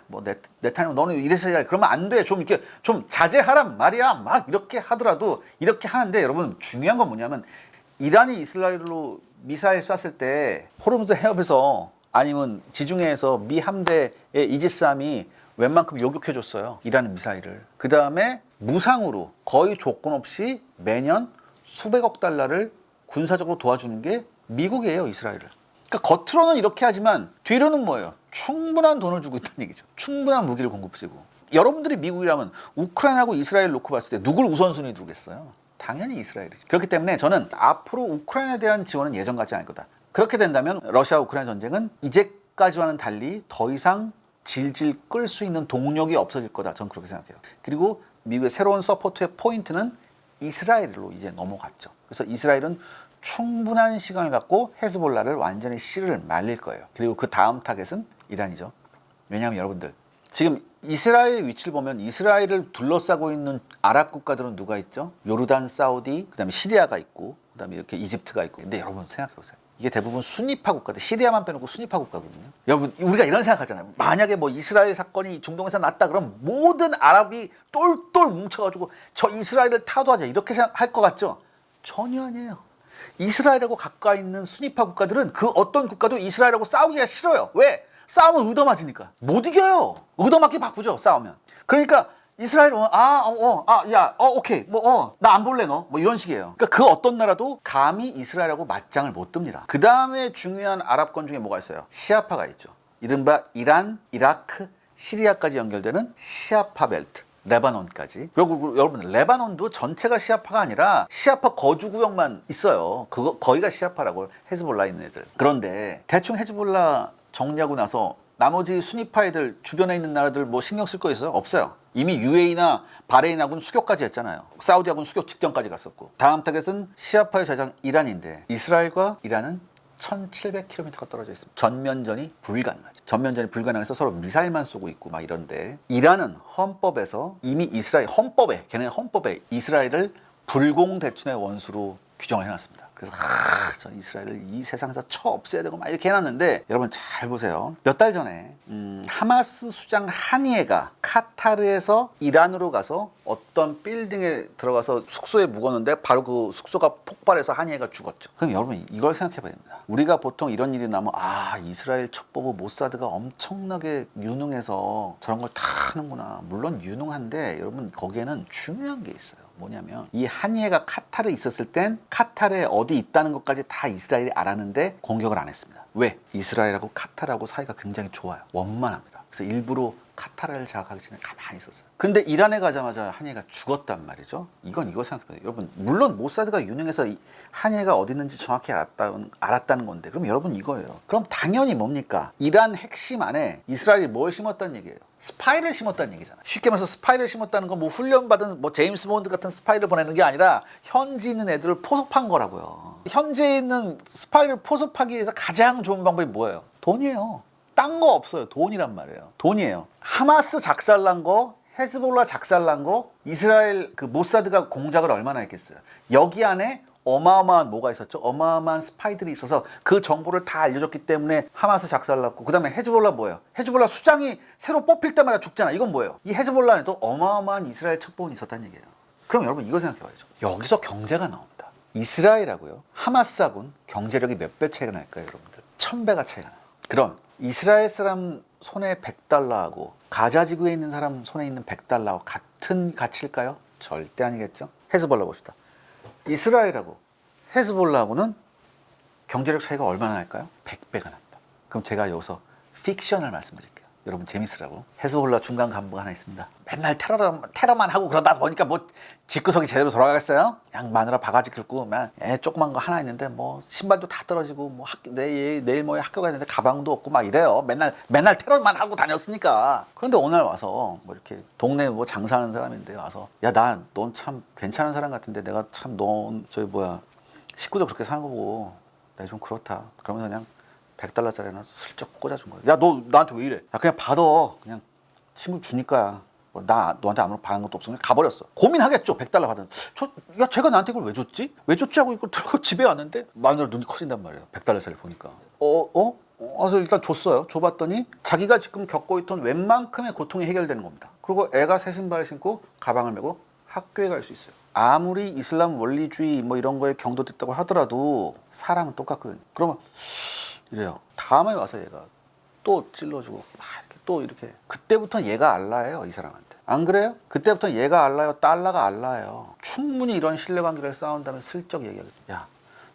Speaker 1: 뭐 네타냐후 너는 이래서 해야 그러면 안 돼. 좀 이렇게 좀 자제하란 말이야. 막 이렇게 하더라도 이렇게 하는데 여러분 중요한 건 뭐냐면 이란이 이스라엘로 미사일 쐈을 때 호르무즈 해협에서 아니면 지중해에서 미 함대의 이지스함이 웬만큼 요격해줬어요. 이란 미사일을. 그 다음에 무상으로 거의 조건 없이 매년 수백억 달러를 군사적으로 도와주는 게 미국이에요. 이스라엘을. 그러니까 겉으로는 이렇게 하지만 뒤로는 뭐예요? 충분한 돈을 주고 있다는 얘기죠. 충분한 무기를 공급해주고. 여러분들이 미국이라면 우크라이나하고 이스라엘 놓고 봤을 때 누굴 우선순위 두겠어요? 당연히 이스라엘이죠. 그렇기 때문에 저는 앞으로 우크라이나에 대한 지원은 예전 같지 않을 거다. 그렇게 된다면 러시아 우크라이나 전쟁은 이제까지와는 달리 더 이상 질질 끌 수 있는 동력이 없어질 거다. 저는 그렇게 생각해요. 그리고 미국의 새로운 서포트의 포인트는 이스라엘로 이제 넘어갔죠. 그래서 이스라엘은 충분한 시간을 갖고 헤즈볼라를 완전히 씨를 말릴 거예요. 그리고 그 다음 타겟은 이란이죠. 왜냐하면 여러분들 지금 이스라엘의 위치를 보면 이스라엘을 둘러싸고 있는 아랍 국가들은 누가 있죠? 요르단, 사우디, 그다음에 시리아가 있고 그다음에 이렇게 이집트가 있고. 근데 여러분 생각해 보세요. 이게 대부분 순위파 국가들, 시리아만 빼놓고 순위파 국가거든요. 여러분 우리가 이런 생각하잖아요. 만약에 뭐 이스라엘 사건이 중동에서 났다 그럼 모든 아랍이 똘똘 뭉쳐가지고 저 이스라엘을 타도하자 이렇게 생각할 것 같죠? 전혀 아니에요. 이스라엘하고 가까이 있는 순위파 국가들은 그 어떤 국가도 이스라엘하고 싸우기가 싫어요. 왜? 싸우면 얻어맞으니까. 못 이겨요. 얻어맞기 바쁘죠, 싸우면. 그러니까 이스라엘 오케이 나 안 볼래 너 뭐 이런 식이에요. 그러니까 그 어떤 나라도 감히 이스라엘하고 맞짱을 못 듭니다. 그 다음에 중요한 아랍권 중에 뭐가 있어요? 시아파가 있죠. 이른바 이란, 이라크, 시리아까지 연결되는 시아파 벨트. 레바논까지. 그리고 여러분 레바논도 전체가 시아파가 아니라 시아파 거주 구역만 있어요. 그거 거기가 시아파라고 헤즈볼라 있는 애들. 그런데 대충 헤즈볼라 정리하고 나서 나머지 순위파 애들 주변에 있는 나라들 뭐 신경 쓸 거 있어요? 없어요. 이미 UAE나 바레인하고는 수교까지 했잖아요. 사우디하고는 수교 직전까지 갔었고. 다음 타겟은 시아파의 저장 이란인데 이스라엘과 이란은 1700km가 떨어져 있습니다. 전면전이 불가능하죠. 전면전이 불가능해서 서로 미사일만 쏘고 있고 막 이런데 이란은 헌법에서 이미 이스라엘 걔네 헌법에 이스라엘을 불공대춘의 원수로 규정을 해놨습니다. 그래서 전 이스라엘을 이 세상에서 없애야 되고 막 이렇게 해놨는데 여러분 잘 보세요. 몇 달 전에 하마스 수장 하니에가 카타르에서 이란으로 가서 어떤 빌딩에 들어가서 숙소에 묵었는데 바로 그 숙소가 폭발해서 하니에가 죽었죠. 그럼 여러분 이걸 생각해 봐야 됩니다. 우리가 보통 이런 일이 나면 이스라엘 첩보부 모사드가 엄청나게 유능해서 저런 걸 다 하는구나. 물론 유능한데 여러분 거기에는 중요한 게 있어요. 뭐냐면 이 하니에가 카타르에 있었을 땐 카타르에 어디 있다는 것까지 다 이스라엘이 알았는데 공격을 안 했습니다. 왜? 이스라엘하고 카타르하고 사이가 굉장히 좋아요. 원만합니다. 그래서 일부러 카타르를 장악하기 전에 가만히 있었어요. 근데 이란에 가자마자 하니에가 죽었단 말이죠. 이거 생각해봐요. 여러분 물론 모사드가 유능해서 하니에가 어디 있는지 정확히 알았다는 건데 그럼 여러분 이거예요. 그럼 당연히 뭡니까? 이란 핵심 안에 이스라엘이 뭘 심었다는 얘기예요. 스파이를 심었다는 얘기잖아요. 쉽게 말해서 스파이를 심었다는 건 뭐 훈련받은 뭐 제임스 본드 같은 스파이를 보내는 게 아니라 현지 있는 애들을 포섭한 거라고요. 현지에 있는 스파이를 포섭하기 위해서 가장 좋은 방법이 뭐예요? 돈이에요. 딴 거 없어요. 돈이란 말이에요. 돈이에요. 하마스 작살난 거, 헤즈볼라 작살난 거, 이스라엘 그 모사드가 공작을 얼마나 했겠어요. 여기 안에 어마어마한 뭐가 있었죠? 어마어마한 스파이들이 있어서 그 정보를 다 알려줬기 때문에 하마스 작살났고 그 다음에 헤즈볼라 뭐예요? 헤즈볼라 수장이 새로 뽑힐 때마다 죽잖아. 이건 뭐예요? 이 헤즈볼라 안에도 어마어마한 이스라엘 첩보원이 있었다는 얘기예요. 그럼 여러분 이거 생각해봐야죠. 여기서 경제가 나옵니다. 이스라엘하고요 하마스하고는 경제력이 몇 배 차이가 날까요? 여러분들 1000배가 차이가 나요. 그럼 이스라엘 사람 손에 $100하고 가자 지구에 있는 사람 손에 있는 $100하고 같은 가치일까요? 절대 아니겠죠. 헤즈볼라 봅시다. 이스라엘하고 헤즈볼라하고는 경제력 차이가 얼마나 날까요? 100배가 납니다. 그럼 제가 여기서 픽션을 말씀드릴게요. 여러분 재밌으라고. 헤즈볼라 중간 간부가 하나 있습니다. 맨날 테러만 하고 그러다 보니까 뭐 집구석이 제대로 돌아가겠어요? 그냥 마누라 바가지 긁고 애 조그만 거 하나 있는데 뭐 신발도 다 떨어지고 뭐 내일 모레 학교 가야 되는데 가방도 없고 막 이래요. 맨날 테러만 하고 다녔으니까. 그런데 어느 날 와서 뭐 이렇게 동네 뭐 장사하는 사람인데 와서 야, 넌 참 괜찮은 사람 같은데 내가 참 넌 식구도 그렇게 사는 거고 내가 좀 그렇다. 그러면서 그냥 $100짜리 하나 슬쩍 꽂아준 거야. 야, 너 나한테 왜 이래? 야, 그냥 받아. 그냥 친구 주니까. 나 너한테 아무런 바란 것도 없어. 그냥 가버렸어. 고민하겠죠. $100 받은. 야, 제가 나한테 이걸 왜 줬지? 왜 줬지 하고 이걸 들고 집에 왔는데 마누라 눈이 커진단 말이에요. $100짜리 보니까. 그래서 일단 줬어요. 줘봤더니 자기가 지금 겪고 있던 웬만큼의 고통이 해결되는 겁니다. 그리고 애가 새 신발을 신고 가방을 메고 학교에 갈 수 있어요. 아무리 이슬람 원리주의 뭐 이런 거에 경도됐다고 하더라도 사람은 똑같거든요. 그러면 이래요. 다음에 와서 얘가 또 찔러주고 막 이렇게 또 이렇게. 그때부터 얘가 알라예요, 이 사람한테. 안 그래요? 그때부터 얘가 알라요, 달러가 알라예요. 충분히 이런 신뢰관계를 쌓은 다음에 슬쩍 얘기하겠죠. 야,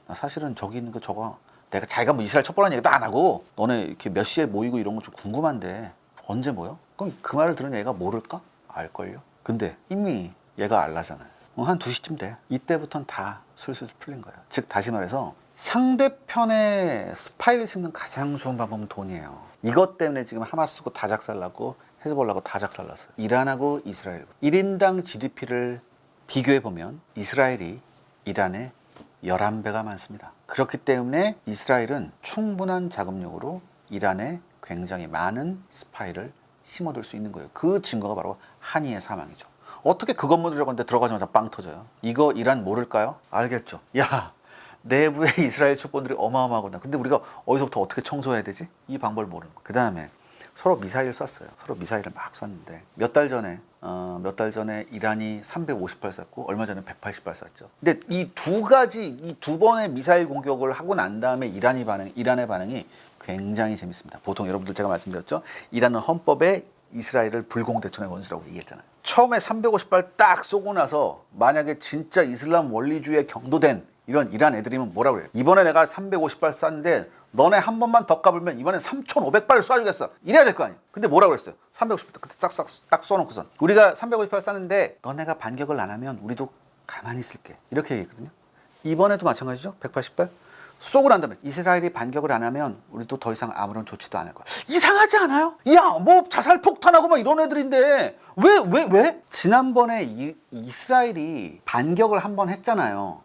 Speaker 1: 나 사실은 저기 있는 거 저거 내가 자기가 뭐 이스라엘 첩보라는 얘기도 안 하고 너네 이렇게 몇 시에 모이고 이런 거 좀 궁금한데 언제 모여? 그럼 그 말을 들은 얘가 모를까? 알걸요? 근데 이미 얘가 알라잖아요. 한 2시쯤 돼. 이때부터는 다 술술 풀린 거예요. 즉 다시 말해서 상대편의 스파이를 씹는 가장 좋은 방법은 돈이에요. 이것 때문에 지금 하마스고 다 작살나고 헤즈볼라고 다 작살났어요. 이란하고 이스라엘 1인당 GDP를 비교해보면 이스라엘이 이란의 11배가 많습니다. 그렇기 때문에 이스라엘은 충분한 자금력으로 이란에 굉장히 많은 스파이를 심어둘 수 있는 거예요. 그 증거가 바로 한이의 사망이죠. 어떻게 그것 모르려고 하는데 들어가자마자 빵 터져요. 이거 이란 모를까요? 알겠죠. 야, 내부의 이스라엘 첩보들이 어마어마하구나. 근데 우리가 어디서부터 어떻게 청소해야 되지? 이 방법을 모르는 거예요. 그 다음에 서로 미사일을 쐈어요. 서로 미사일을 막 쐈는데 몇 달 전에 이란이 350발 쐈고 얼마 전에 180발 쐈죠. 근데 이 두 번의 미사일 공격을 하고 난 다음에 이란의 반응이 굉장히 재밌습니다. 보통 여러분들 제가 말씀드렸죠. 이란은 헌법에 이스라엘을 불공대천의 원수라고 얘기했잖아요. 처음에 350발 딱 쏘고 나서 만약에 진짜 이슬람 원리주의에 경도된 이런 이란 애들이면 뭐라고 그래요? 이번에 내가 350발 쐈는데 너네 한 번만 더 까불면 이번엔 3,500발을 쏴주겠어. 이래야 될 거 아니야. 근데 뭐라고 그랬어요? 350발 그때 딱 쏘놓고선 우리가 350발 쐈는데 너네가 반격을 안 하면 우리도 가만히 있을게. 이렇게 얘기했거든요. 이번에도 마찬가지죠. 180발 쏘고 난 다음에 이스라엘이 반격을 안 하면 우리도 더 이상 아무런 조치도 안 할 거야. 이상하지 않아요? 야, 뭐 자살 폭탄하고 막 이런 애들인데 왜? 지난번에 이스라엘이 반격을 한 번 했잖아요.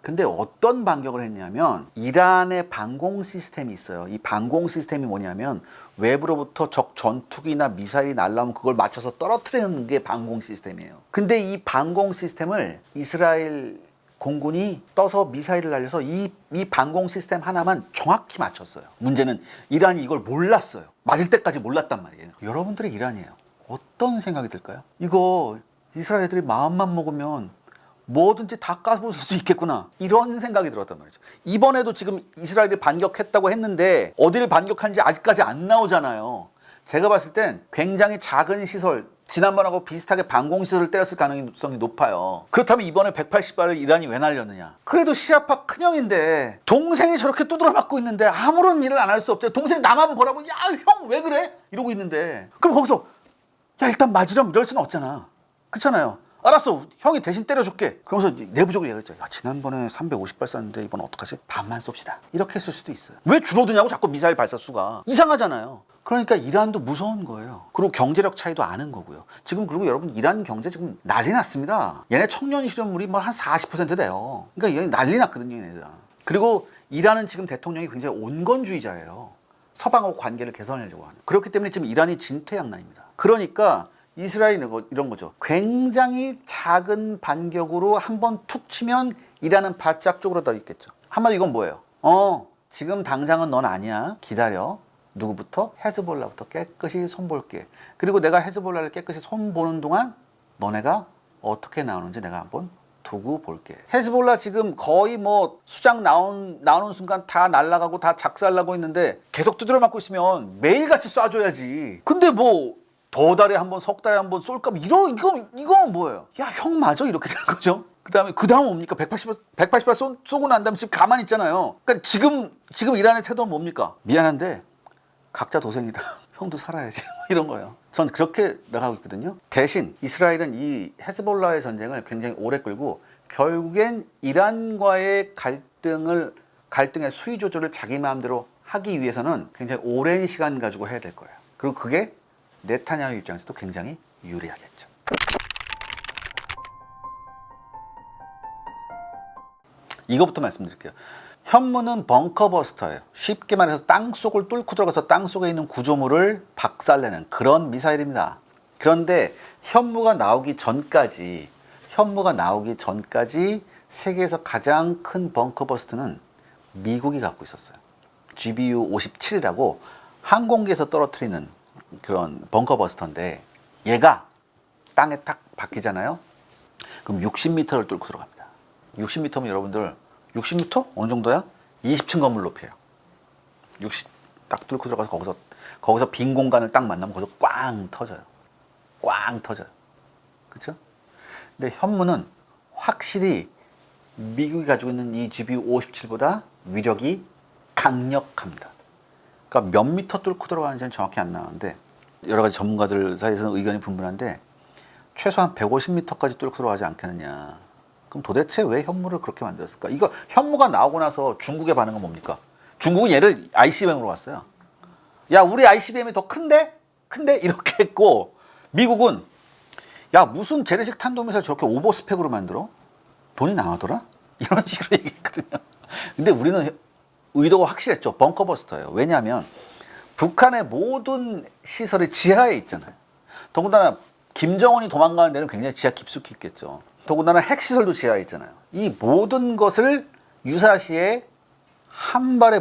Speaker 1: 근데 어떤 반격을 했냐면 이란의 방공 시스템이 있어요. 이 방공 시스템이 뭐냐면 외부로부터 적 전투기나 미사일이 날라오면 그걸 맞춰서 떨어뜨리는 게 방공 시스템이에요. 근데 이 방공 시스템을 이스라엘 공군이 떠서 미사일을 날려서 이 방공 시스템 하나만 정확히 맞췄어요. 문제는 이란이 이걸 몰랐어요. 맞을 때까지 몰랐단 말이에요. 여러분들의 이란이에요. 어떤 생각이 들까요? 이거 이스라엘 애들이 마음만 먹으면 뭐든지 다 까부술 수 있겠구나, 이런 생각이 들었단 말이죠. 이번에도 지금 이스라엘이 반격했다고 했는데 어디를 반격한지 아직까지 안 나오잖아요. 제가 봤을 땐 굉장히 작은 시설, 지난번하고 비슷하게 방공시설을 때렸을 가능성이 높아요. 그렇다면 이번에 180발을 이란이 왜 날렸느냐? 그래도 시아파 큰형인데 동생이 저렇게 두드려 맞고 있는데 아무런 일을 안 할 수 없죠. 동생 나만 보라고, 야, 형 왜 그래? 이러고 있는데 그럼 거기서 야, 일단 맞으렴 이럴 수는 없잖아. 그렇잖아요. 알았어, 형이 대신 때려줄게. 그러면서 내부적으로 얘기했죠. 야, 지난번에 350발 쐈는데 이번 어떡하지? 반만 쏩시다. 이렇게 했을 수도 있어요. 왜 줄어드냐고 자꾸 미사일 발사 수가. 이상하잖아요. 그러니까 이란도 무서운 거예요. 그리고 경제력 차이도 아는 거고요. 지금 그리고 여러분 이란 경제 지금 난리 났습니다. 얘네 청년 실업률이 뭐 한 40% 돼요. 그러니까 얘네 난리 났거든요, 얘네들. 그리고 이란은 지금 대통령이 굉장히 온건주의자예요. 서방하고 관계를 개선하려고 하는. 그렇기 때문에 지금 이란이 진퇴양난입니다. 그러니까 이스라엘은 이런 거죠. 굉장히 작은 반격으로 한번 툭 치면 이란은 바짝 쪼그러져 있겠죠. 한마디 이건 뭐예요? 지금 당장은 넌 아니야. 기다려. 누구부터? 헤즈볼라부터 깨끗이 손볼게. 그리고 내가 헤즈볼라를 깨끗이 손보는 동안 너네가 어떻게 나오는지 내가 한번 두고 볼게. 헤즈볼라 지금 거의 뭐 수장 나오는 순간 다 날아가고 다 작살나고 있는데 계속 두드려 맞고 있으면 매일같이 쏴줘야지. 근데 뭐 더 달에 한 번, 석 달에 한 번 쏠까? 이거 뭐예요? 야, 형 맞아? 이렇게 되는 거죠. 그 다음 뭡니까? 180발 쏘고 난 다음에 지금 가만히 있잖아요. 그러니까 지금 이란의 태도는 뭡니까? 미안한데 각자 도생이다. 형도 살아야지 이런 거예요. 전 그렇게 나가고 있거든요. 대신 이스라엘은 이 헤즈볼라의 전쟁을 굉장히 오래 끌고 결국엔 이란과의 갈등의 수위 조절을 자기 마음대로 하기 위해서는 굉장히 오랜 시간 가지고 해야 될 거예요. 그리고 그게 네타냐후 입장에서도 굉장히 유리하겠죠. 이거부터 말씀드릴게요. 현무는 벙커버스터예요. 쉽게 말해서 땅속을 뚫고 들어가서 땅속에 있는 구조물을 박살내는 그런 미사일입니다. 그런데 현무가 나오기 전까지 세계에서 가장 큰 벙커버스터는 미국이 갖고 있었어요. GBU-57이라고 항공기에서 떨어뜨리는 그런 벙커버스터인데 얘가 땅에 딱 박히잖아요. 그럼 60m를 뚫고 들어갑니다. 60m면 여러분들 60m? 어느 정도야? 20층 건물 높이에요. 60 딱 뚫고 들어가서 거기서 빈 공간을 딱 만나면 거기서 꽝 터져요. 꽝 터져요. 그렇죠? 근데 현무는 확실히 미국이 가지고 있는 이 GBU-57보다 위력이 강력합니다. 그러니까 몇 미터 뚫고 들어가는지는 정확히 안 나오는데 여러 가지 전문가들 사이에서는 의견이 분분한데 최소한 150m까지 뚫고 들어가지 않겠느냐. 그럼 도대체 왜 현무를 그렇게 만들었을까? 이거 현무가 나오고 나서 중국의 반응은 뭡니까? 중국은 얘를 ICBM으로 왔어요. 야, 우리 ICBM이 더 큰데? 이렇게 했고 미국은 야, 무슨 재래식 탄도미사일 저렇게 오버스펙으로 만들어? 돈이 나가더라? 이런 식으로 얘기했거든요. 근데 우리는 의도가 확실했죠. 벙커버스터예요. 왜냐하면 북한의 모든 시설이 지하에 있잖아요. 더군다나 김정은이 도망가는 데는 굉장히 지하 깊숙이 있겠죠. 더군다나 핵시설도 지하에 있잖아요. 이 모든 것을 유사시에 한 발에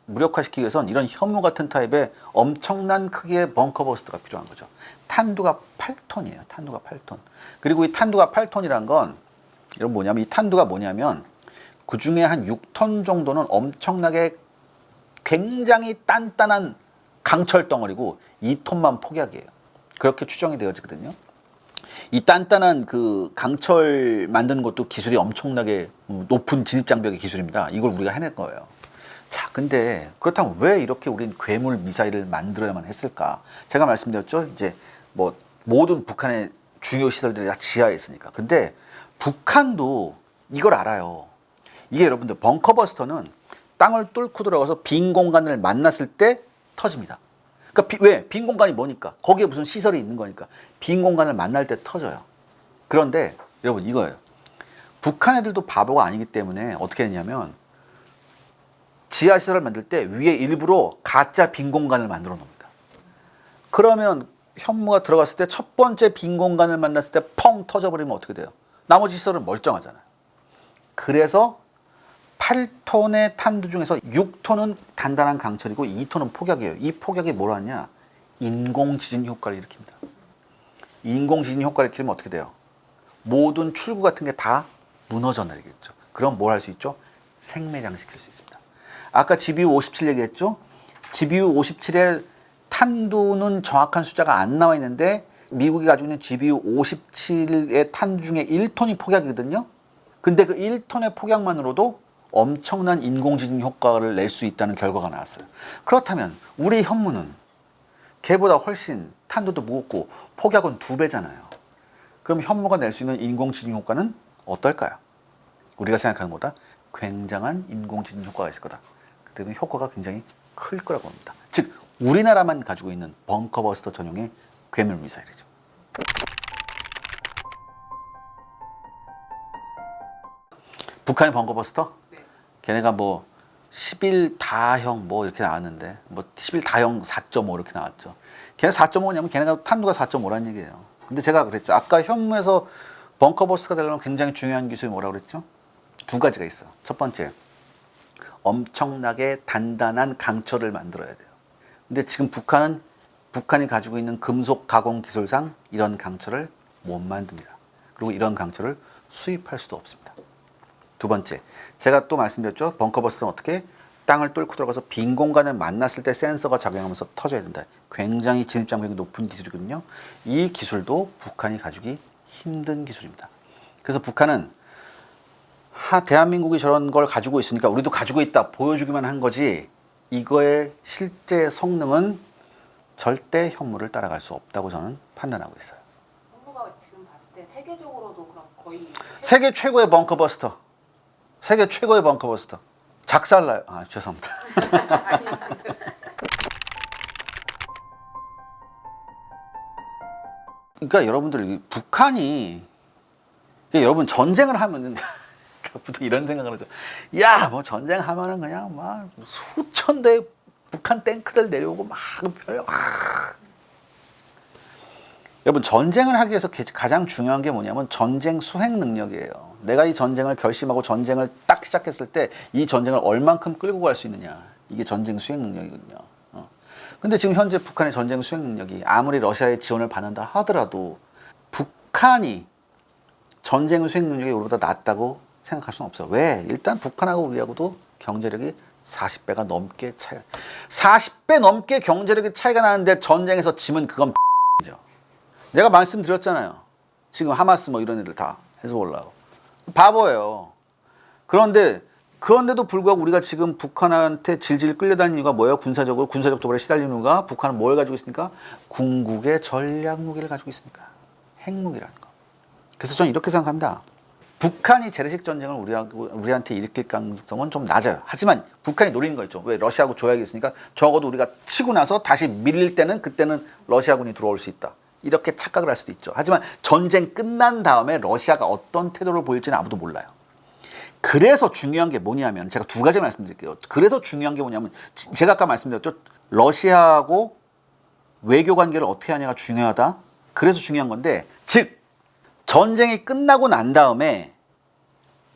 Speaker 1: 무력화시키기 위해서는 이런 현무 같은 타입의 엄청난 크기의 벙커버스터가 필요한 거죠. 탄두가 8톤이에요. 탄두가 8톤. 그리고 이 탄두가 8톤이란 건 이런 뭐냐면 이 탄두가 뭐냐면 그 중에 한 6톤 정도는 엄청나게 굉장히 단단한 강철 덩어리고 2톤만 폭약이에요. 그렇게 추정이 되어지거든요. 이 단단한 그 강철 만드는 것도 기술이 엄청나게 높은 진입장벽의 기술입니다. 이걸 우리가 해낼 거예요. 자, 근데 그렇다면 왜 이렇게 우린 괴물 미사일을 만들어야만 했을까? 제가 말씀드렸죠. 이제 뭐 모든 북한의 중요 시설들이 다 지하에 있으니까. 근데 북한도 이걸 알아요. 이게 여러분들 벙커버스터는 땅을 뚫고 들어가서 빈 공간을 만났을 때 터집니다. 그러니까 왜? 빈 공간이 뭐니까? 거기에 무슨 시설이 있는 거니까. 빈 공간을 만날 때 터져요. 그런데 여러분 이거예요. 북한 애들도 바보가 아니기 때문에 어떻게 했냐면 지하 시설을 만들 때 위에 일부러 가짜 빈 공간을 만들어 놓습니다. 그러면 현무가 들어갔을 때 첫 번째 빈 공간을 만났을 때 펑 터져버리면 어떻게 돼요? 나머지 시설은 멀쩡하잖아요. 그래서 8톤의 탄두 중에서 6톤은 단단한 강철이고 2톤은 폭약이에요. 이 폭약이 뭘 하냐? 인공지진 효과를 일으킵니다. 인공지진 효과를 일으키면 어떻게 돼요? 모든 출구 같은 게 다 무너져 내리겠죠. 그럼 뭘 할 수 있죠? 생매장시킬 수 있습니다. 아까 GBU-57 얘기했죠? GBU-57의 탄두는 정확한 숫자가 안 나와 있는데 미국이 가지고 있는 GBU-57의 탄두 중에 1톤이 폭약이거든요. 근데 그 1톤의 폭약만으로도 엄청난 인공지진 효과를 낼 수 있다는 결과가 나왔어요. 그렇다면 우리 현무는 걔보다 훨씬 탄두도 무겁고 폭약은 2배잖아요. 그럼 현무가 낼 수 있는 인공지진 효과는 어떨까요? 우리가 생각하는 것보다 굉장한 인공지진 효과가 있을 거다. 그 때문에 효과가 굉장히 클 거라고 봅니다. 즉 우리나라만 가지고 있는 벙커버스터 전용의 괴물 미사일이죠. 북한의 벙커버스터? 걔네가 뭐 11다형 뭐 이렇게 나왔는데 뭐 11다형 4.5 이렇게 나왔죠. 걔네 4.5냐면 걔네가 탄두가 4.5라는 얘기예요. 근데 제가 그랬죠. 아까 현무에서 벙커버스터가 되려면 굉장히 중요한 기술이 뭐라고 그랬죠? 2가지가 있어요. 첫 번째, 엄청나게 단단한 강철을 만들어야 돼요. 근데 지금 북한이 가지고 있는 금속 가공 기술상 이런 강철을 못 만듭니다. 그리고 이런 강철을 수입할 수도 없습니다. 2번째, 제가 또 말씀드렸죠. 벙커버스터는 어떻게 땅을 뚫고 들어가서 빈 공간을 만났을 때 센서가 작용하면서 터져야 된다. 굉장히 진입장벽이 높은 기술이거든요. 이 기술도 북한이 가지기 힘든 기술입니다. 그래서 북한은 대한민국이 저런 걸 가지고 있으니까 우리도 가지고 있다 보여주기만 한 거지 이거의 실제 성능은 절대 현무를 따라갈 수 없다고 저는 판단하고 있어요.
Speaker 2: 현무가 지금 봤을 때 세계적으로도 그럼 거의
Speaker 1: 세계 최고의 벙커버스터. 세계 최고의 벙커버스터. 작살나요. 아, 죄송합니다. 그러니까 여러분들 북한이 여러분 전쟁을 하면 보통 이런 생각을 하죠. 야, 뭐 전쟁하면은 그냥 막 수천 대의 북한 탱크들 내려오고 막 여러분 전쟁을 하기 위해서 가장 중요한 게 뭐냐면 전쟁 수행 능력이에요. 내가 이 전쟁을 결심하고 전쟁을 딱 시작했을 때 이 전쟁을 얼만큼 끌고 갈 수 있느냐. 이게 전쟁 수행 능력이거든요. 근데 지금 현재 북한의 전쟁 수행 능력이 아무리 러시아의 지원을 받는다 하더라도 북한이 전쟁 수행 능력이 우리보다 낫다고 생각할 수는 없어요. 왜? 일단 북한하고 우리하고도 경제력이 40배가 넘게 차이가 40배 넘게 경제력이 차이가 나는데 전쟁에서 지면 그건 이죠. 내가 말씀드렸잖아요. 지금 하마스 뭐 이런 애들 다 헤즈볼라고 바보예요. 그런데도 불구하고 우리가 지금 북한한테 질질 끌려다니는 이유가 뭐예요? 군사적 도발에 시달리는 이유가 북한은 뭘 가지고 있으니까? 궁극의 전략 무기를 가지고 있으니까. 핵무기라는 거. 그래서 저는 이렇게 생각합니다. 북한이 재래식 전쟁을 우리한테 일으킬 가능성은 좀 낮아요. 하지만 북한이 노리는 거 있죠. 왜? 러시아하고 조약이 있으니까 적어도 우리가 치고 나서 다시 밀릴 때는 그때는 러시아군이 들어올 수 있다. 이렇게 착각을 할 수도 있죠. 하지만 전쟁 끝난 다음에 러시아가 어떤 태도를 보일지는 아무도 몰라요. 그래서 중요한 게 뭐냐면 제가 두 가지 말씀드릴게요. 그래서 중요한 게 뭐냐면 제가 아까 말씀드렸죠. 러시아하고 외교 관계를 어떻게 하냐가 중요하다. 그래서 중요한 건데 즉 전쟁이 끝나고 난 다음에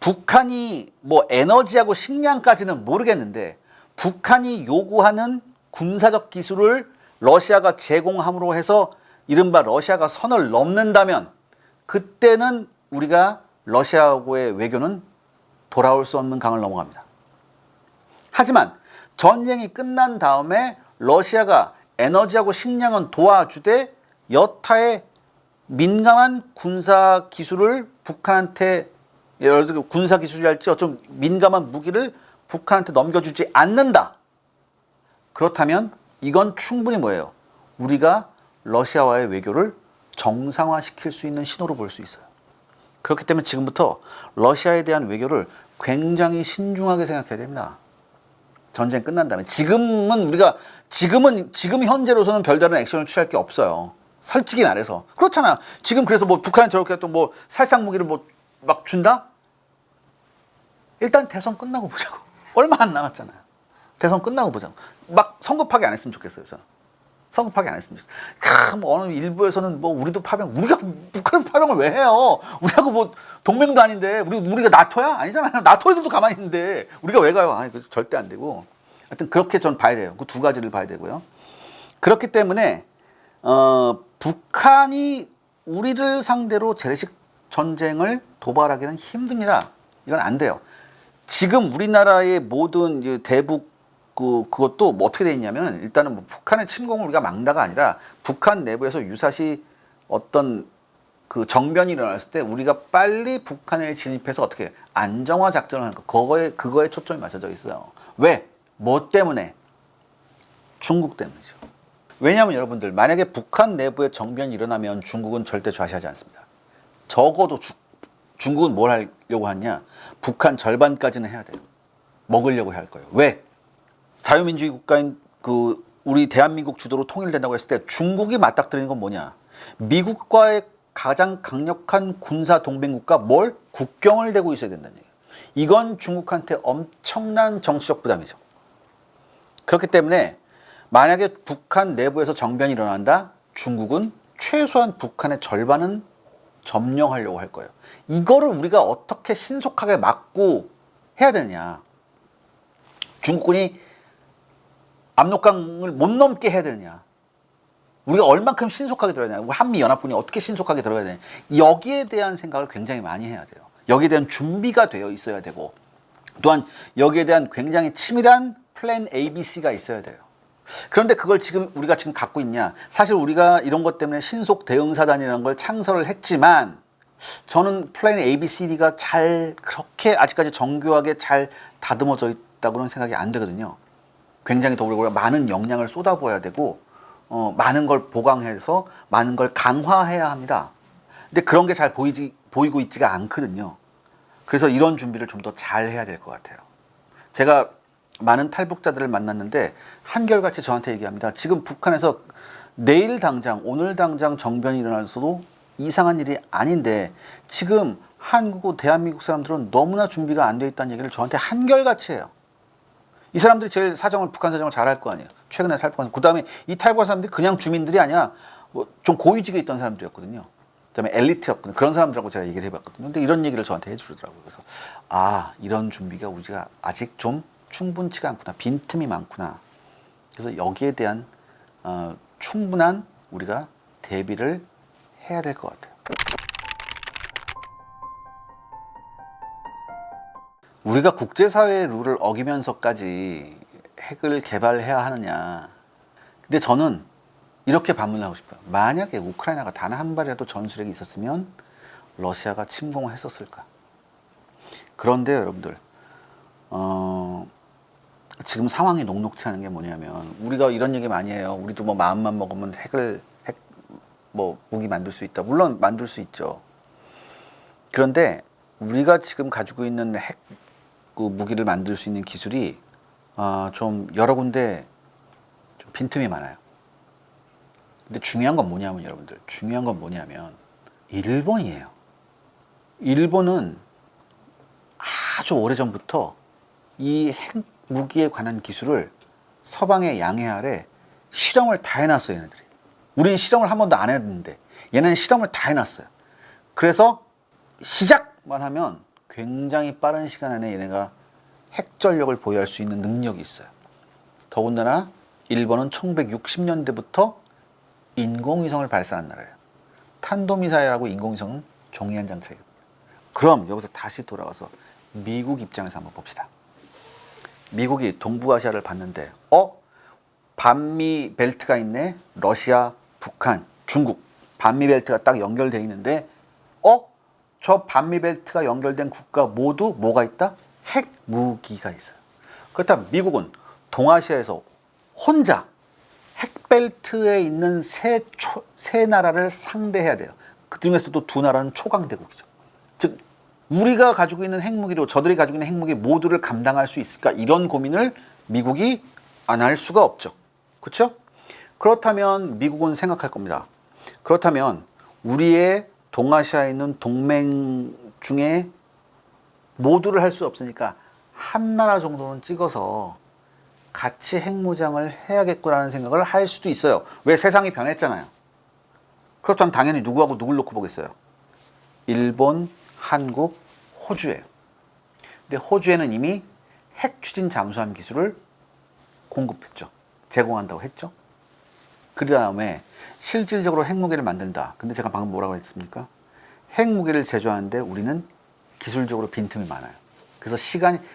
Speaker 1: 북한이 뭐 에너지하고 식량까지는 모르겠는데 북한이 요구하는 군사적 기술을 러시아가 제공함으로 해서 이른바 러시아가 선을 넘는다면 그때는 우리가 러시아하고의 외교는 돌아올 수 없는 강을 넘어갑니다. 하지만 전쟁이 끝난 다음에 러시아가 에너지하고 식량은 도와주되 여타의 민감한 군사 기술을 북한한테 예를 들어 군사 기술이랄지 어좀 민감한 무기를 북한한테 넘겨주지 않는다. 그렇다면 이건 충분히 뭐예요? 우리가 러시아와의 외교를 정상화시킬 수 있는 신호로 볼 수 있어요. 그렇기 때문에 지금부터 러시아에 대한 외교를 굉장히 신중하게 생각해야 됩니다. 전쟁 끝난 다음에 지금 현재로서는 별다른 액션을 취할 게 없어요. 솔직히 말해서 그렇잖아. 지금 그래서 뭐 북한이 저렇게 또 뭐 살상 무기를 뭐 막 준다? 일단 대선 끝나고 보자고. 얼마 안 남았잖아요. 대선 끝나고 보자고. 막 성급하게 안 했으면 좋겠어요. 저는. 성급하게 안 했으면 좋겠어요. 뭐 어느 일부에서는 뭐 우리도 우리가 북한 파병을 왜 해요? 우리하고 뭐 동맹도 아닌데 우리가 나토야? 아니잖아요. 나토 애들도 가만히 있는데 우리가 왜 가요? 아니, 절대 안 되고. 하여튼 그렇게 전 봐야 돼요. 그 두 가지를 봐야 되고요. 그렇기 때문에 북한이 우리를 상대로 재래식 전쟁을 도발하기는 힘듭니다. 이건 안 돼요. 지금 우리나라의 모든 이제 대북 그것도 뭐 어떻게 돼 있냐면 일단은 뭐 북한의 침공을 우리가 막다가 아니라 북한 내부에서 유사시 어떤 그 정변이 일어났을 때 우리가 빨리 북한에 진입해서 어떻게 안정화 작전을 하는 거 그거에 초점이 맞춰져 있어요. 왜? 뭐 때문에? 중국 때문이죠. 왜냐하면 여러분들 만약에 북한 내부에 정변이 일어나면 중국은 절대 좌시하지 않습니다. 적어도 중국은 뭘 하려고 하냐? 북한 절반까지는 해야 돼요. 먹으려고 할 거예요. 왜? 자유민주주의 국가인 우리 대한민국 주도로 통일된다고 했을 때 중국이 맞닥뜨리는 건 뭐냐? 미국과의 가장 강력한 군사 동맹국가 국경을 대고 있어야 된다는 얘기예요. 이건 중국한테 엄청난 정치적 부담이죠. 그렇기 때문에 만약에 북한 내부에서 정변이 일어난다? 중국은 최소한 북한의 절반은 점령하려고 할 거예요. 이거를 우리가 어떻게 신속하게 막고 해야 되느냐? 중국군이 압록강을 못 넘게 해야 되느냐? 우리가 얼만큼 신속하게 들어가야 되냐? 한미연합군이 어떻게 신속하게 들어가야 되냐? 여기에 대한 생각을 굉장히 많이 해야 돼요. 여기에 대한 준비가 되어 있어야 되고 또한 여기에 대한 굉장히 치밀한 플랜 ABC가 있어야 돼요. 그런데 그걸 우리가 지금 갖고 있냐? 사실 우리가 이런 것 때문에 신속 대응사단이라는 걸 창설을 했지만 저는 플랜 ABCD가 그렇게 아직까지 정교하게 잘 다듬어져 있다고는 생각이 안 되거든요. 굉장히 더 우리가 많은 역량을 쏟아부어야 되고 많은 걸 보강해서 많은 걸 강화해야 합니다. 근데 그런 게 잘 보이고 있지가 않거든요. 그래서 이런 준비를 좀 더 잘 해야 될 것 같아요. 제가 많은 탈북자들을 만났는데 한결같이 저한테 얘기합니다. 지금 북한에서 내일 당장, 오늘 당장 정변이 일어나서도 이상한 일이 아닌데 지금 한국, 대한민국 사람들은 너무나 준비가 안 돼 있다는 얘기를 저한테 한결같이 해요. 이 사람들이 제일 북한 사정을 잘 할 거 아니에요. 최근에 탈북한. 그 다음에 이 탈북한 사람들이 그냥 주민들이 아니야. 좀 고위직에 있던 사람들이었거든요. 그 다음에 엘리트였거든요. 그런 사람들하고 제가 얘기를 해봤거든요. 근데 이런 얘기를 저한테 해주더라고요. 그래서 이런 준비가 우리가 아직 좀 충분치가 않구나. 빈틈이 많구나. 그래서 여기에 대한 충분한 우리가 대비를 해야 될 것 같아요. 우리가 국제사회의 룰을 어기면서까지 핵을 개발해야 하느냐. 근데 저는 이렇게 반문하고 싶어요. 만약에 우크라이나가 단 한 발이라도 전술핵이 있었으면 러시아가 침공을 했었을까? 그런데 여러분들, 지금 상황이 녹록치 않은 게 뭐냐면 우리가 이런 얘기 많이 해요. 우리도 뭐 마음만 먹으면 무기 만들 수 있다. 물론 만들 수 있죠. 그런데 우리가 지금 가지고 있는 무기를 만들 수 있는 기술이 좀 여러 군데 좀 빈틈이 많아요. 근데 중요한 건 뭐냐면 여러분들, 중요한 건 뭐냐면 일본이에요. 일본은 아주 오래전부터 이 핵무기에 관한 기술을 서방의 양해 아래 실험을 다 해놨어요, 얘네들이. 우리는 실험을 한 번도 안 했는데 얘네는 실험을 다 해놨어요. 그래서 시작만 하면 굉장히 빠른 시간 안에 얘네가 핵전력을 보유할 수 있는 능력이 있어요. 더군다나 일본은 1960년대부터 인공위성을 발사한 나라예요. 탄도미사일하고 인공위성은 종이한 장 차이입니다. 그럼 여기서 다시 돌아와서 미국 입장에서 한번 봅시다. 미국이 동부아시아를 봤는데 반미 벨트가 있네. 러시아, 북한, 중국 반미 벨트가 딱 연결되어 있는데 저 반미 벨트가 연결된 국가 모두 뭐가 있다? 핵무기가 있어요. 그렇다면 미국은 동아시아에서 혼자 핵벨트에 있는 세 나라를 상대해야 돼요. 그 중에서도 두 나라는 초강대국이죠. 즉 우리가 가지고 있는 핵무기로 저들이 가지고 있는 핵무기 모두를 감당할 수 있을까? 이런 고민을 미국이 안 할 수가 없죠. 그렇죠? 그렇다면 미국은 생각할 겁니다. 그렇다면 우리의 동아시아에 있는 동맹 중에 모두를 할 수 없으니까 한 나라 정도는 찍어서 같이 핵무장을 해야겠구나라는 생각을 할 수도 있어요. 왜? 세상이 변했잖아요. 그렇다면 당연히 누구하고 누굴 놓고 보겠어요? 일본, 한국, 호주예요. 근데 호주에는 이미 핵 추진 잠수함 기술을 공급했죠. 제공한다고 했죠. 그 다음에 실질적으로 핵무기를 만든다. 근데 제가 방금 뭐라고 했습니까? 핵무기를 제조하는데 우리는 기술적으로 빈틈이 많아요. 그래서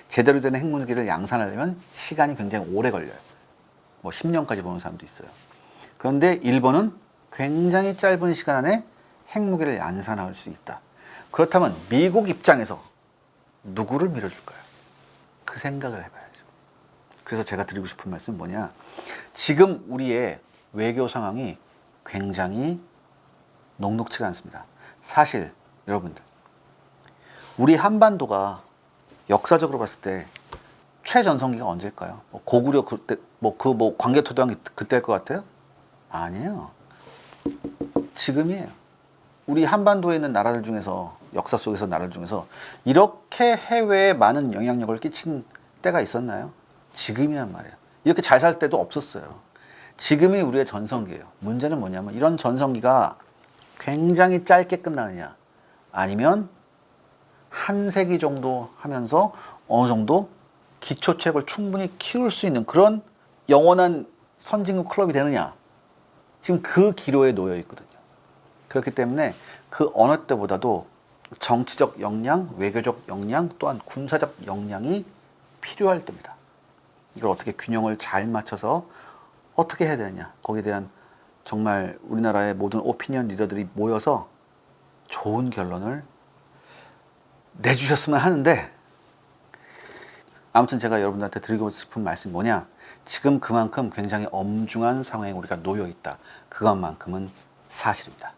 Speaker 1: 제대로 된 핵무기를 양산하려면 시간이 굉장히 오래 걸려요. 10년까지 보는 사람도 있어요. 그런데 일본은 굉장히 짧은 시간 안에 핵무기를 양산할 수 있다. 그렇다면 미국 입장에서 누구를 밀어줄까요? 그 생각을 해봐야죠. 그래서 제가 드리고 싶은 말씀은 뭐냐? 지금 우리의 외교 상황이 굉장히 녹록치가 않습니다. 사실 여러분들, 우리 한반도가 역사적으로 봤을 때 최전성기가 언제일까요? 고구려 그때 광개토대왕 그때일 것 같아요? 아니에요. 지금이에요. 우리 한반도에 있는 나라들 중에서 역사 속에서 나라들 중에서 이렇게 해외에 많은 영향력을 끼친 때가 있었나요? 지금이란 말이에요. 이렇게 잘 살 때도 없었어요. 지금이 우리의 전성기예요. 문제는 뭐냐면 이런 전성기가 굉장히 짧게 끝나느냐 아니면 한 세기 정도 하면서 어느 정도 기초 체력을 충분히 키울 수 있는 그런 영원한 선진국 클럽이 되느냐, 지금 그 기로에 놓여 있거든요. 그렇기 때문에 그 어느 때보다도 정치적 역량, 외교적 역량, 또한 군사적 역량이 필요할 때입니다. 이걸 어떻게 균형을 잘 맞춰서 어떻게 해야 되느냐, 거기에 대한 정말 우리나라의 모든 오피니언 리더들이 모여서 좋은 결론을 내주셨으면 하는데 아무튼 제가 여러분들한테 드리고 싶은 말씀이 뭐냐? 지금 그만큼 굉장히 엄중한 상황에 우리가 놓여 있다. 그것만큼은 사실입니다.